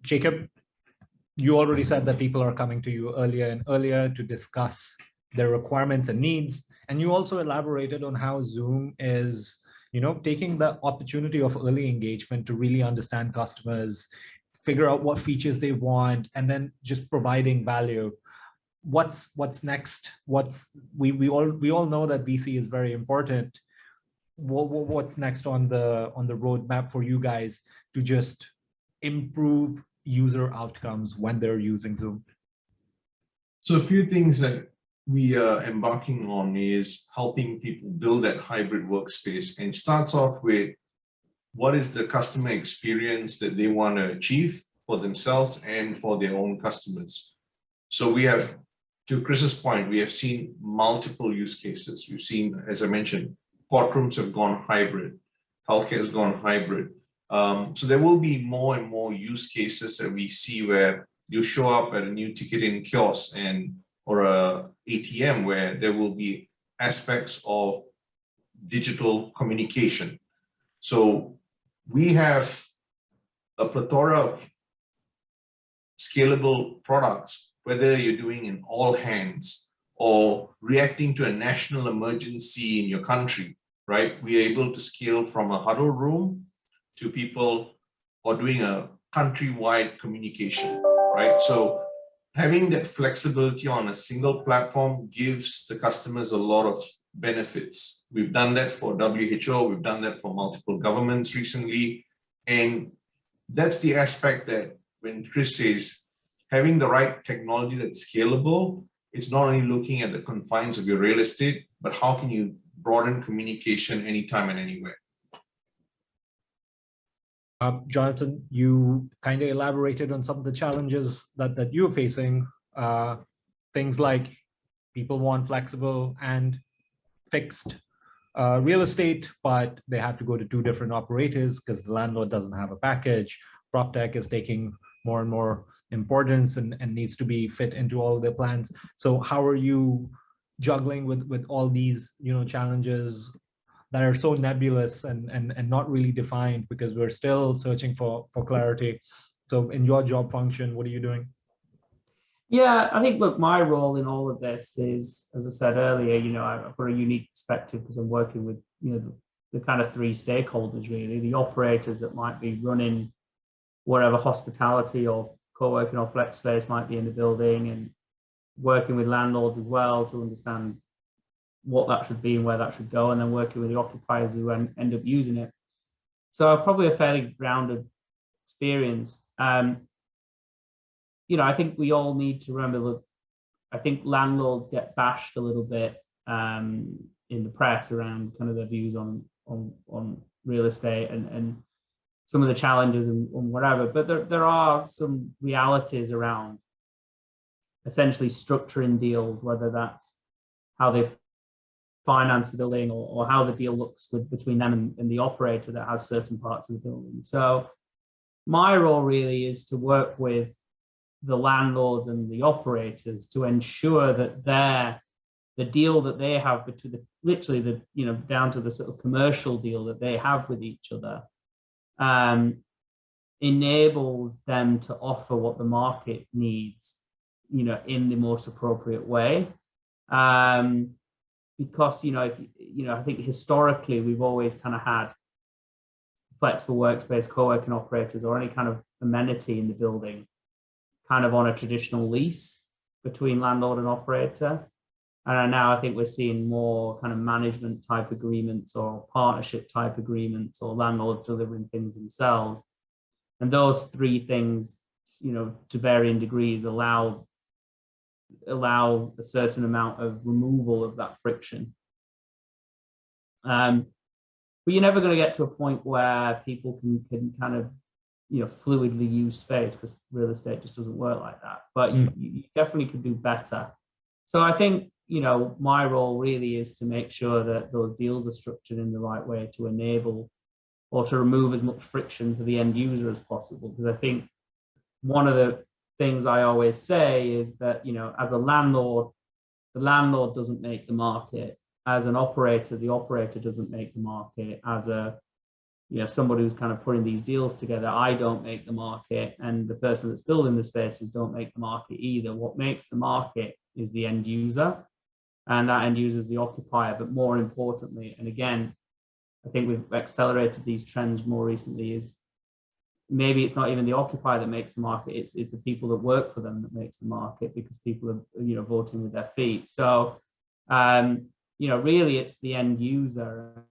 A: Jacob, you already said that people are coming to you earlier and earlier to discuss their requirements and needs. And you also elaborated on how Zoom is, taking the opportunity of early engagement to really understand customers, figure out what features they want, and then just providing value. What's next? We all know that VC is very important. What's next on the roadmap for you guys to just improve user outcomes when they're using Zoom?
C: So a few things that we are embarking on is helping people build that hybrid workspace, and starts off with what is the customer experience that they want to achieve for themselves and for their own customers. So we have, to Chris's point, we have seen multiple use cases. We've seen, as I mentioned, courtrooms have gone hybrid, healthcare has gone hybrid. So there will be more and more use cases that we see where you show up at a new ticketing kiosk or a ATM where there will be aspects of digital communication. So we have a plethora of scalable products, whether you're doing an all hands or reacting to a national emergency in your country, right? We are able to scale from a huddle room to people or doing a countrywide communication, right? So having that flexibility on a single platform gives the customers a lot of benefits. We've done that for WHO, we've done that for multiple governments recently. And that's the aspect that when Chris says having the right technology that's scalable, it's not only looking at the confines of your real estate, but how can you broaden communication anytime and anywhere.
A: Jonathan, you kind of elaborated on some of the challenges that you're facing. Things like people want flexible and fixed real estate, but they have to go to 2 different operators because the landlord doesn't have a package. PropTech is taking more and more importance and needs to be fit into all of their plans. So how are you juggling with all these challenges that are so nebulous and not really defined, because we're still searching for clarity? So in your job function, what are you doing?
E: Yeah, I think, look, my role in all of this is, as I said earlier, I've got a unique perspective because I'm working with, the kind of 3 stakeholders, really. The operators that might be running whatever hospitality or co-working or flex space might be in the building, and working with landlords as well to understand what that should be and where that should go, and then working with the occupiers who end up using it. So probably a fairly rounded experience. I think we all need to remember that I think landlords get bashed a little bit in the press around kind of their views on real estate and some of the challenges and whatever. But there are some realities around essentially structuring deals, whether that's how they finance the building or how the deal looks between them and the operator that has certain parts of the building. So my role really is to work with the landlords and the operators to ensure that the deal that they have between literally down to the sort of commercial deal that they have with each other enables them to offer what the market needs, in the most appropriate way. Because I think historically we've always kind of had flexible workspace, co-working operators, or any kind of amenity in the building kind of on a traditional lease between landlord and operator. And now I think we're seeing more kind of management type agreements or partnership type agreements, or landlords delivering things themselves. And those three things, to varying degrees, allow a certain amount of removal of that friction. But you're never going to get to a point where people can kind of fluidly use space, because real estate just doesn't work like that. But you definitely could do better. So I think my role really is to make sure that those deals are structured in the right way to enable or to remove as much friction for the end user as possible. Because I think one of the things I always say is that as a landlord, the landlord doesn't make the market. As an operator, the operator doesn't make the market. As somebody who's kind of putting these deals together, I don't make the market, and the person that's building the spaces don't make the market either. What makes the market is the end user, and that end user is the occupier. But more importantly, and again, I think we've accelerated these trends more recently, is maybe it's not even the occupier that makes the market, it's the people that work for them that makes the market, because people are voting with their feet. So really it's the end user,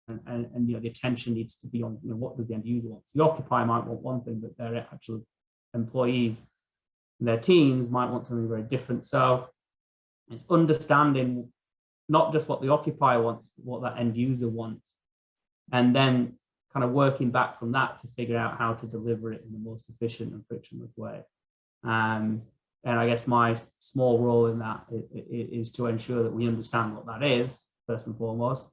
E: and the attention needs to be on what does the end user want. So the occupier might want one thing, but their actual employees and their teams might want something very different. So it's understanding not just what the occupier wants, but what that end user wants, and then kind of working back from that to figure out how to deliver it in the most efficient and frictionless way. And I guess my small role in that is to ensure that we understand what that is, first and foremost,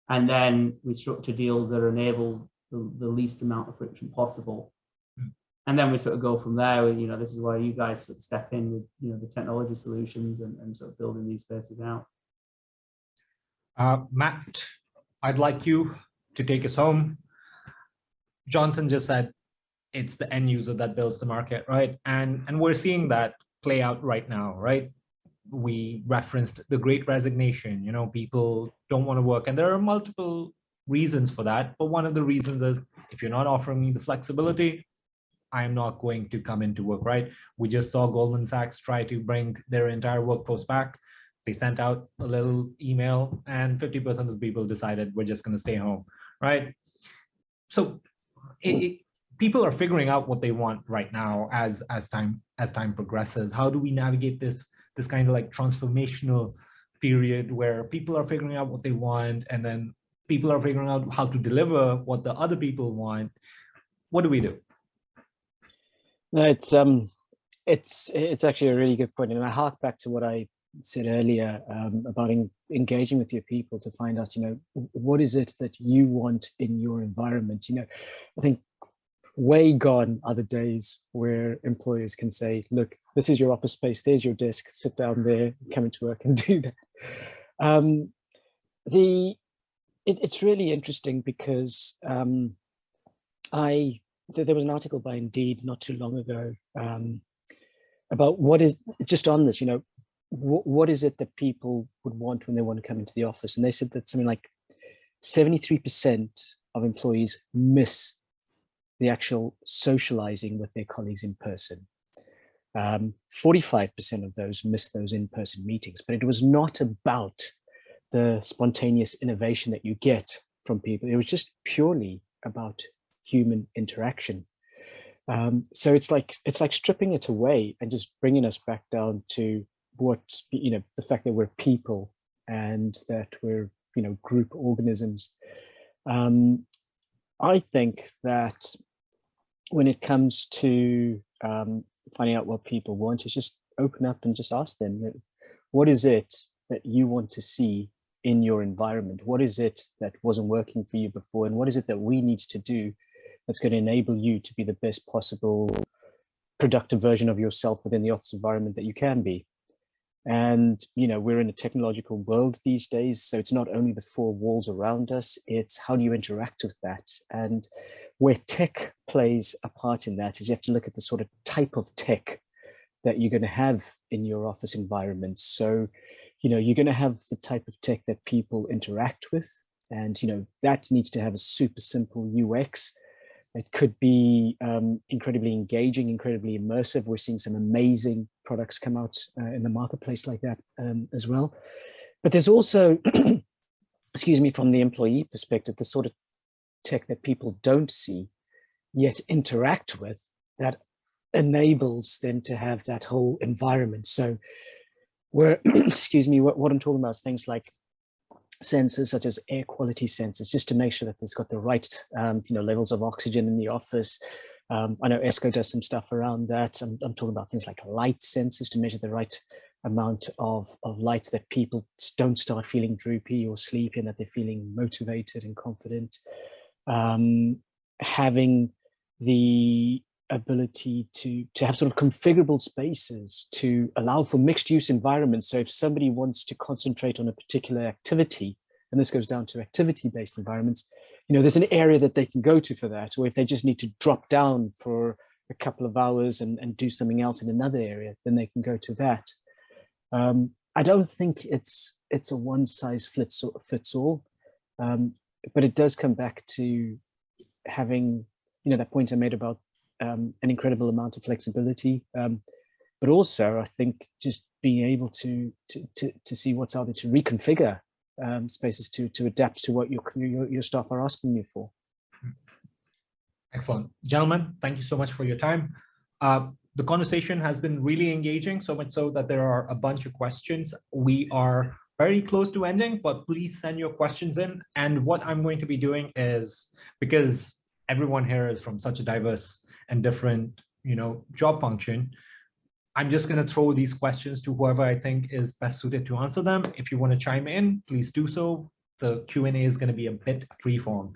E: and then we structure deals that enable the least amount of friction possible. And then we sort of go from there. This is why you guys sort of step in with the technology solutions and sort of building these spaces out.
A: Matt, I'd like you to take us home. Johnson just said it's the end user that builds the market, right? And we're seeing that play out right now, right? We referenced the Great Resignation. People don't want to work, and there are multiple reasons for that. But one of the reasons is, if you're not offering me the flexibility, I'm not going to come into work, right? We just saw Goldman Sachs try to bring their entire workforce back. They sent out a little email, and 50% of the people decided we're just going to stay home, right? So people are figuring out what they want right now as time progresses. How do we navigate this kind of like transformational period where people are figuring out what they want, and then people are figuring out how to deliver what the other people want? What do we do?
B: No, it's actually a really good point, and I hark back to what I said earlier about engaging with your people to find out, what is it that you want in your environment. I think way gone are the days where employers can say, look, this is your office space, there's your desk, sit down there, come into work and do that. It's really interesting because there was an article by Indeed not too long ago about what is, just on this, what is it that people would want when they want to come into the office? And they said that something like 73% of employees miss the actual socializing with their colleagues in person. 45% of those miss those in-person meetings, but it was not about the spontaneous innovation that you get from people. It was just purely about human interaction. So it's like stripping it away and just bringing us back down to what, the fact that we're people and that we're, group organisms. I think that when it comes to finding out what people want, is just open up and just ask them, what is it that you want to see in your environment? What is it that wasn't working for you before? And what is it that we need to do that's going to enable you to be the best possible productive version of yourself within the office environment that you can be? And, we're in a technological world these days. So it's not only the four walls around us, it's how do you interact with that? And where tech plays a part in that is you have to look at the sort of type of tech that you're going to have in your office environment. So, you're going to have the type of tech that people interact with. And, that needs to have a super simple UX. It could be incredibly engaging, incredibly immersive. We're seeing some amazing products come out in the marketplace like that as well. But there's also, excuse me, from the employee perspective, the sort of tech that people don't see yet interact with that enables them to have that whole environment. So where, excuse me, what I'm talking about is things like sensors such as air quality sensors, just to make sure that there's got the right levels of oxygen in the office. I know ESCO does some stuff around that. I'm talking about things like light sensors to measure the right amount of light, that people don't start feeling droopy or sleepy, and that they're feeling motivated and confident. Having the ability to have sort of configurable spaces to allow for mixed use environments. So if somebody wants to concentrate on a particular activity, and this goes down to activity based environments, there's an area that they can go to for that. Or if they just need to drop down for a couple of hours and do something else in another area, then they can go to that. I don't think it's a one size fits all, but it does come back to having, that point I made about an incredible amount of flexibility, but also I think just being able to see what's out there, to reconfigure spaces to adapt to what your staff are asking you for.
A: Excellent. Gentlemen, thank you so much for your time. The conversation has been really engaging, so much so that there are a bunch of questions. We are very close to ending, but please send your questions in. And what I'm going to be doing is, because everyone here is from such a diverse and different, job function, I'm just going to throw these questions to whoever I think is best suited to answer them. If you want to chime in, please do so. The Q&A is going to be a bit freeform.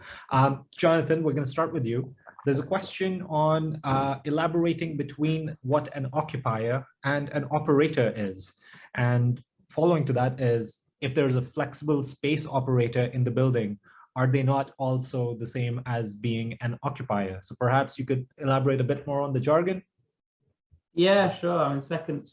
A: Jonathan, we're going to start with you. There's a question on elaborating between what an occupier and an operator is. And following to that is, if there's a flexible space operator in the building, are they not also the same as being an occupier? So perhaps you could elaborate a bit more on the jargon.
E: Yeah, sure. I mean, second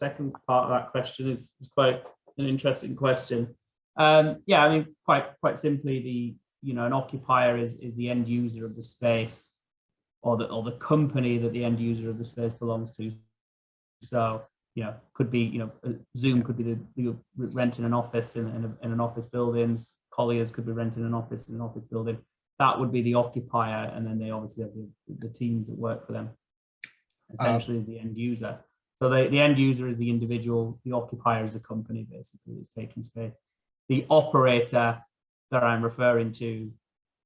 E: part of that question is quite an interesting question. Yeah, I mean, quite simply, an occupier is the end user of the space, or the company that the end user of the space belongs to. So, could be, Zoom could be the renting an office in an office building. Colliers could be renting an office in an office building. That would be the occupier, and then they obviously have the teams that work for them. Essentially, is the end user. So the end user is the individual. The occupier is a company, basically, that's taking space. The operator that I'm referring to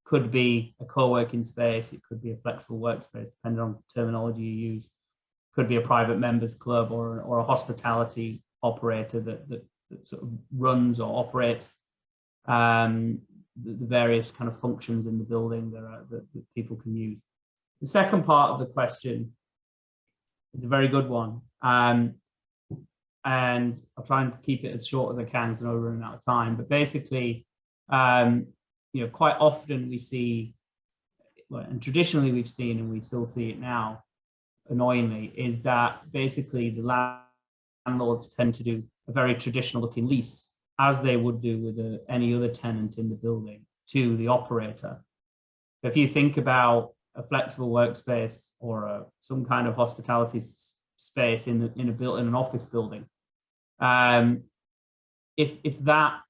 E: could be a co-working space. It could be a flexible workspace, depending on terminology you use. Could be a private members club or a hospitality operator that sort of runs or operates the various kind of functions in the building that people can use. The second part of the question is a very good one, and I'll try and keep it as short as I can, so I'm not running out of time. But basically, quite often we see, and traditionally we've seen, and we still see it now, annoyingly, is that basically the landlords tend to do a very traditional looking lease, as they would do with any other tenant in the building, to the operator. If you think about a flexible workspace or some kind of hospitality space in an office building, if that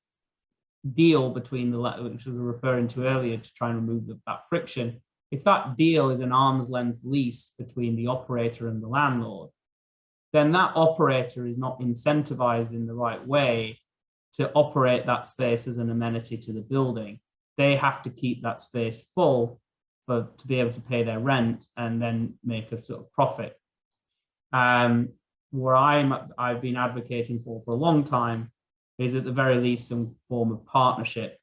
E: deal between which I was referring to earlier, to try and remove that friction, if that deal is an arm's length lease between the operator and the landlord, then that operator is not incentivized in the right way to operate that space as an amenity to the building. They have to keep that space full to be able to pay their rent and then make a sort of profit. Where I've been advocating for a long time is at the very least some form of partnership,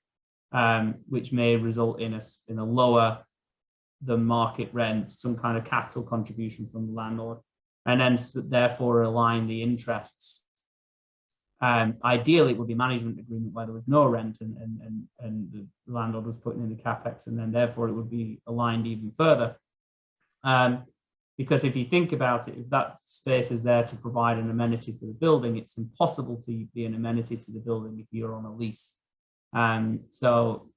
E: which may result in a lower than market rent, some kind of capital contribution from the landlord, and then therefore align the interests. Ideally, it would be management agreement where there was no rent and the landlord was putting in the capex, and then therefore it would be aligned even further. Because if you think about it, if that space is there to provide an amenity for the building, it's impossible to be an amenity to the building if you're on a lease. So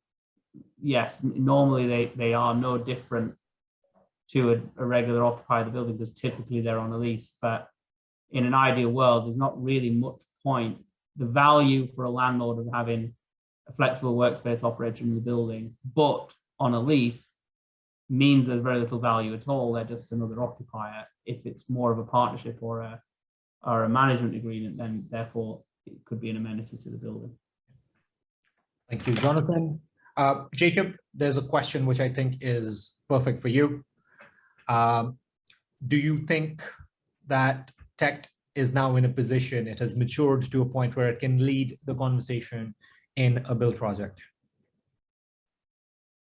E: yes, normally they are no different to a regular occupier of the building because typically they're on a lease. But in an ideal world, there's not really much point. The value for a landlord of having a flexible workspace operator in the building, but on a lease, means there's very little value at all. They're just another occupier. If it's more of a partnership or a management agreement, then therefore it could be an amenity to the building.
A: Thank you, Jonathan. Jacob, there's a question which I think is perfect for you. Do you think that tech is now in a position, it has matured to a point where it can lead the conversation in a build project?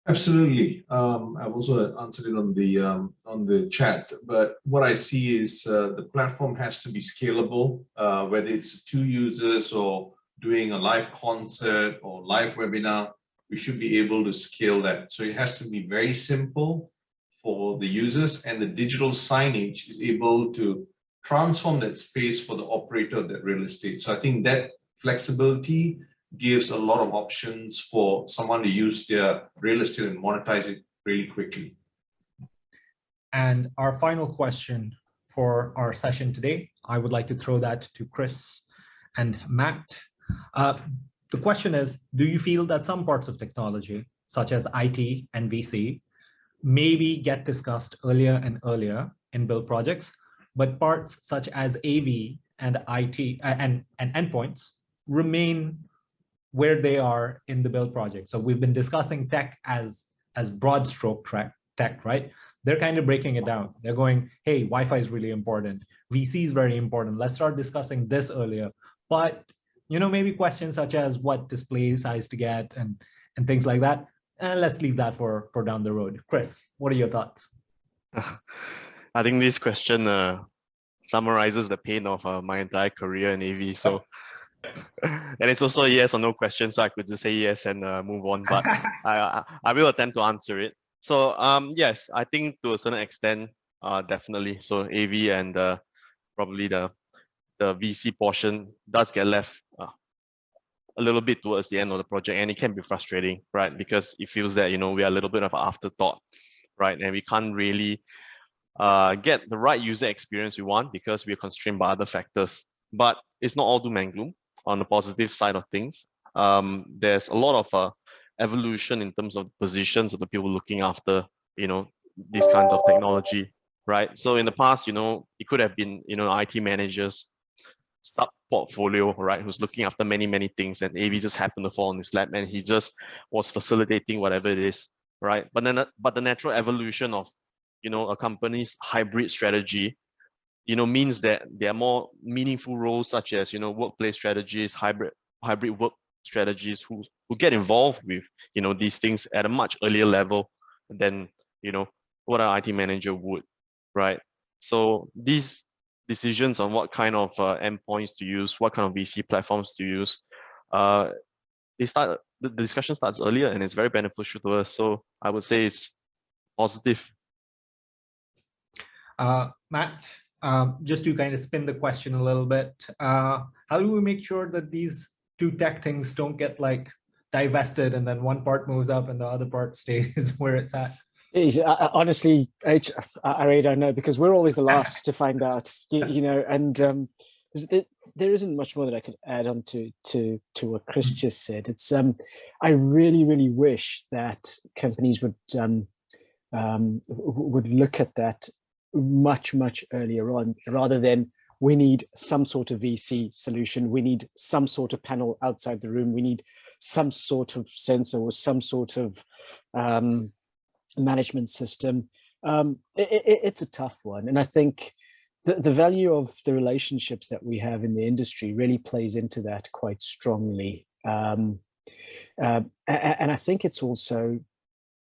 C: Absolutely. I've also answered it on the chat, but what I see is the platform has to be scalable, whether it's 2 users or doing a live concert or live webinar, we should be able to scale that. So it has to be very simple for the users, and the digital signage is able to transform that space for the operator of that real estate. So I think that flexibility gives a lot of options for someone to use their real estate and monetize it really quickly.
A: And our final question for our session today, I would like to throw that to Chris and Matt. The question is, do you feel that some parts of technology, such as IT and VC, maybe get discussed earlier and earlier in build projects, but parts such as AV and IT and endpoints remain where they are in the build project? So we've been discussing tech as broad stroke tech, right? They're kind of breaking it down. They're going, hey, Wi-Fi is really important. VC is very important. Let's start discussing this earlier. But maybe questions such as what display size to get and things like that. And let's leave that for down the road. Chris, what are your thoughts?
D: I think this question summarizes the pain of my entire career in AV. So, and it's also a yes or no question, so I could just say yes and move on. But I will attempt to answer it. So yes, I think to a certain extent, definitely. So AV and probably the VC portion does get left a little bit towards the end of the project, and it can be frustrating, right? Because it feels that we are a little bit of an afterthought, right? And we can't really get the right user experience we want because we are constrained by other factors. But it's not all doom and gloom. On the positive side of things, there's a lot of evolution in terms of positions of the people looking after these kinds of technology, right? So in the past, it could have been IT managers, sub portfolio, right, who's looking after many things, and AV just happened to fall on his lap, and he just was facilitating whatever it is, right? But the natural evolution of a company's hybrid strategy means that there are more meaningful roles such as workplace strategies, hybrid work strategies who get involved with these things at a much earlier level than what an IT manager would, right? So these decisions on what kind of endpoints to use, what kind of VC platforms to use, the discussion starts earlier, and it's very beneficial to us. So I would say it's positive.
A: Matt, just to kind of spin the question a little bit, how do we make sure that these two tech things don't get divested and then one part moves up and the other part stays where it's at?
B: Honestly, I really don't know, because we're always the last to find out, and there isn't much more that I could add on to what Chris just said. It's I really wish that companies would would look at that much earlier on, rather than we need some sort of VC solution, we need some sort of panel outside the room, we need some sort of sensor or some sort of management system. It's a tough one, and I think the value of the relationships that we have in the industry really plays into that quite strongly. And I think it's also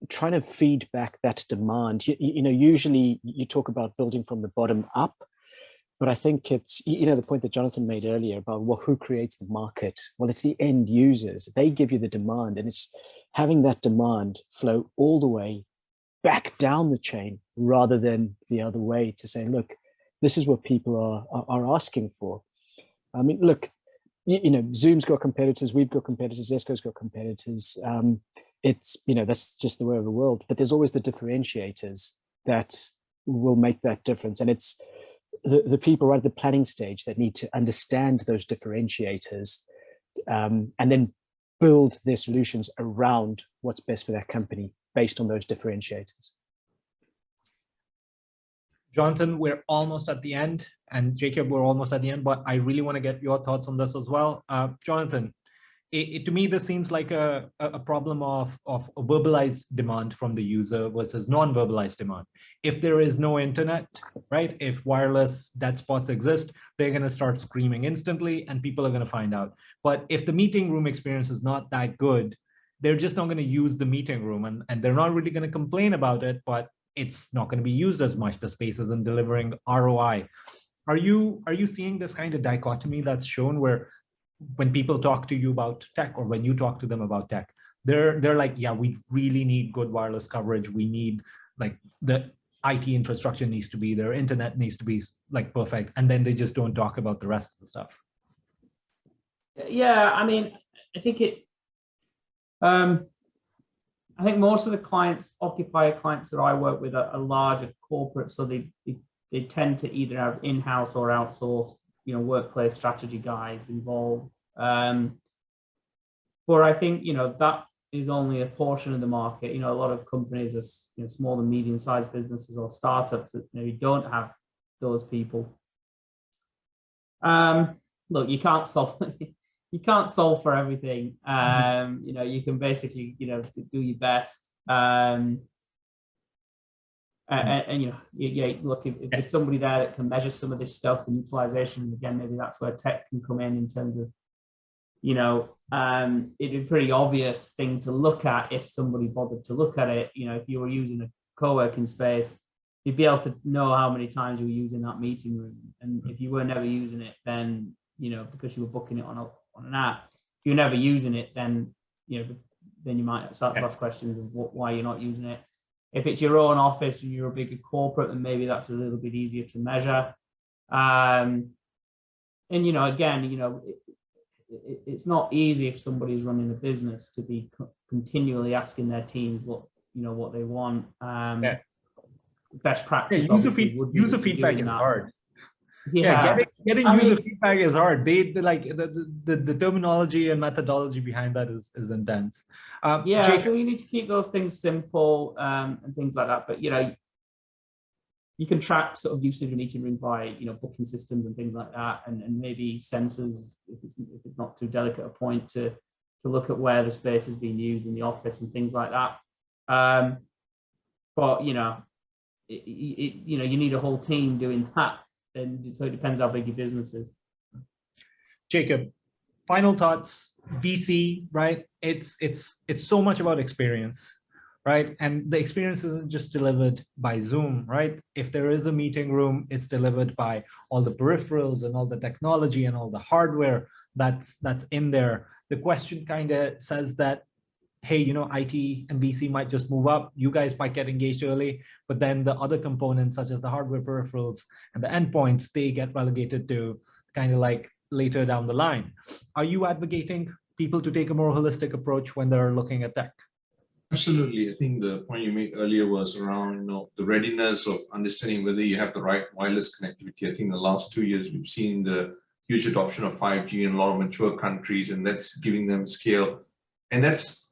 B: trying to feed back that demand. You know, usually you talk about building from the bottom up, but I think it's, you know, the point that Jonathan made earlier about who creates the market. Well, it's the end users. They give you the demand, and it's having that demand flow all the way back down the chain rather than the other way, to say, look, this is what people are asking for. I mean, look, you know, Zoom's got competitors, we've got competitors, Esco's got competitors. It's, you know, that's just the way of the world, but there's always the differentiators that will make that difference. And it's the people right at the planning stage that need to understand those differentiators, and then build their solutions around what's best for that company based on those differentiators.
A: Jonathan, we're almost at the end, and Jacob, we're almost at the end, but I really want to get your thoughts on this as well. Jonathan, to me, this seems like a problem of a verbalized demand from the user versus non-verbalized demand. If there is no internet, right, if wireless dead spots exist, they're going to start screaming instantly and people are going to find out. But if the meeting room experience is not that good, they're just not going to use the meeting room, and they're not really going to complain about it, but it's not going to be used as much. The space isn't delivering ROI. Are you seeing this kind of dichotomy that's shown, where when people talk to you about tech, or when you talk to them about tech, they're like, yeah, we really need good wireless coverage. We need, like, the IT infrastructure needs to be there, internet needs to be like perfect, and then they just don't talk about the rest of the stuff.
E: Yeah, I mean, I think I think most of the occupier clients that I work with are larger corporate, so they tend to either have in-house or outsourced, you know, workplace strategy guys involved. But I think, you know, that is only a portion of the market. You know, a lot of companies are, you know, small and medium-sized businesses or startups that maybe don't have those people. Look, you can't solve for everything. You know, you can basically, you know, do your best. And you know, yeah, look, if there's somebody there that can measure some of this stuff and utilization, again, maybe that's where tech can come in terms of, you know, it'd be a pretty obvious thing to look at if somebody bothered to look at it. You know, if you were using a co-working space, you'd be able to know how many times you were using that meeting room. And if you were never using it, then, you know, because you were booking it on an app, if you're never using it, then, you know, then you might start to ask questions of why you're not using it. If it's your own office and you're a bigger corporate, then maybe that's a little bit easier to measure. And, you know, again, you know, it's not easy if somebody's running a business to be continually asking their teams what they want. Best practice, obviously, would be
A: user feedback is hard.
E: Yeah,
A: getting user feedback is hard. They like the terminology and methodology behind that is intense.
E: Yeah, so you need to keep those things simple, and things like that. But, you know, you can track sort of usage of meeting room by, you know, booking systems and things like that, and maybe sensors if it's not too delicate a point to look at where the space is being used in the office and things like that. But, you know, you know, you need a whole team doing that, and so it depends how big your business is.
A: Jacob, final thoughts. VC, right? It's so much about experience, right? And the experience isn't just delivered by Zoom, right? If there is a meeting room, it's delivered by all the peripherals and all the technology and all the hardware that's in there. The question kind of says that, hey, you know, IT and VC might just move up. You guys might get engaged early, but then the other components, such as the hardware peripherals and the endpoints, they get relegated to kind of like later down the line. Are you advocating people to take a more holistic approach when they're looking at tech?
C: Absolutely. I think the point you made earlier was around, you know, the readiness of understanding whether you have the right wireless connectivity. I think the last 2 years we've seen the huge adoption of 5G in a lot of mature countries, and that's giving them scale. And that's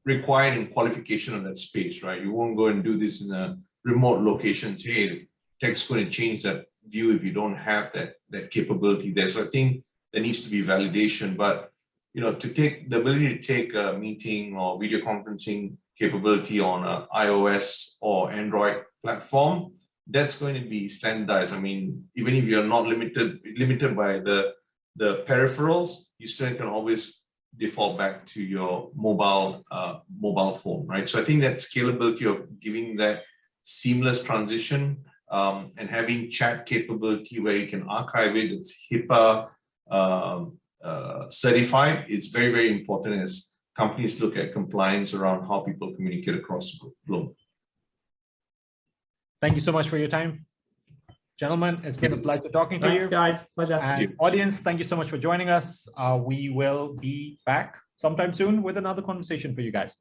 C: required in qualification of that space, right? You won't go and do this in a remote location. Say, hey, tech's going to change that view if you don't have that capability there. So I think there needs to be validation, but to take the ability to take a meeting or video conferencing capability on a iOS or Android platform, that's going to be standardized. I mean, even if you're not limited by the peripherals, you still can always default back to your mobile phone, right? So I think that scalability of giving that seamless transition and having chat capability where you can archive it, it's HIPAA certified, is very, very important as companies look at compliance around how people communicate across the globe.
A: Thank you so much for your time, gentlemen. It's been a pleasure talking to
E: Thanks,
A: you.
E: guys. Pleasure.
A: And audience, thank you so much for joining us. We will be back sometime soon with another conversation for you guys.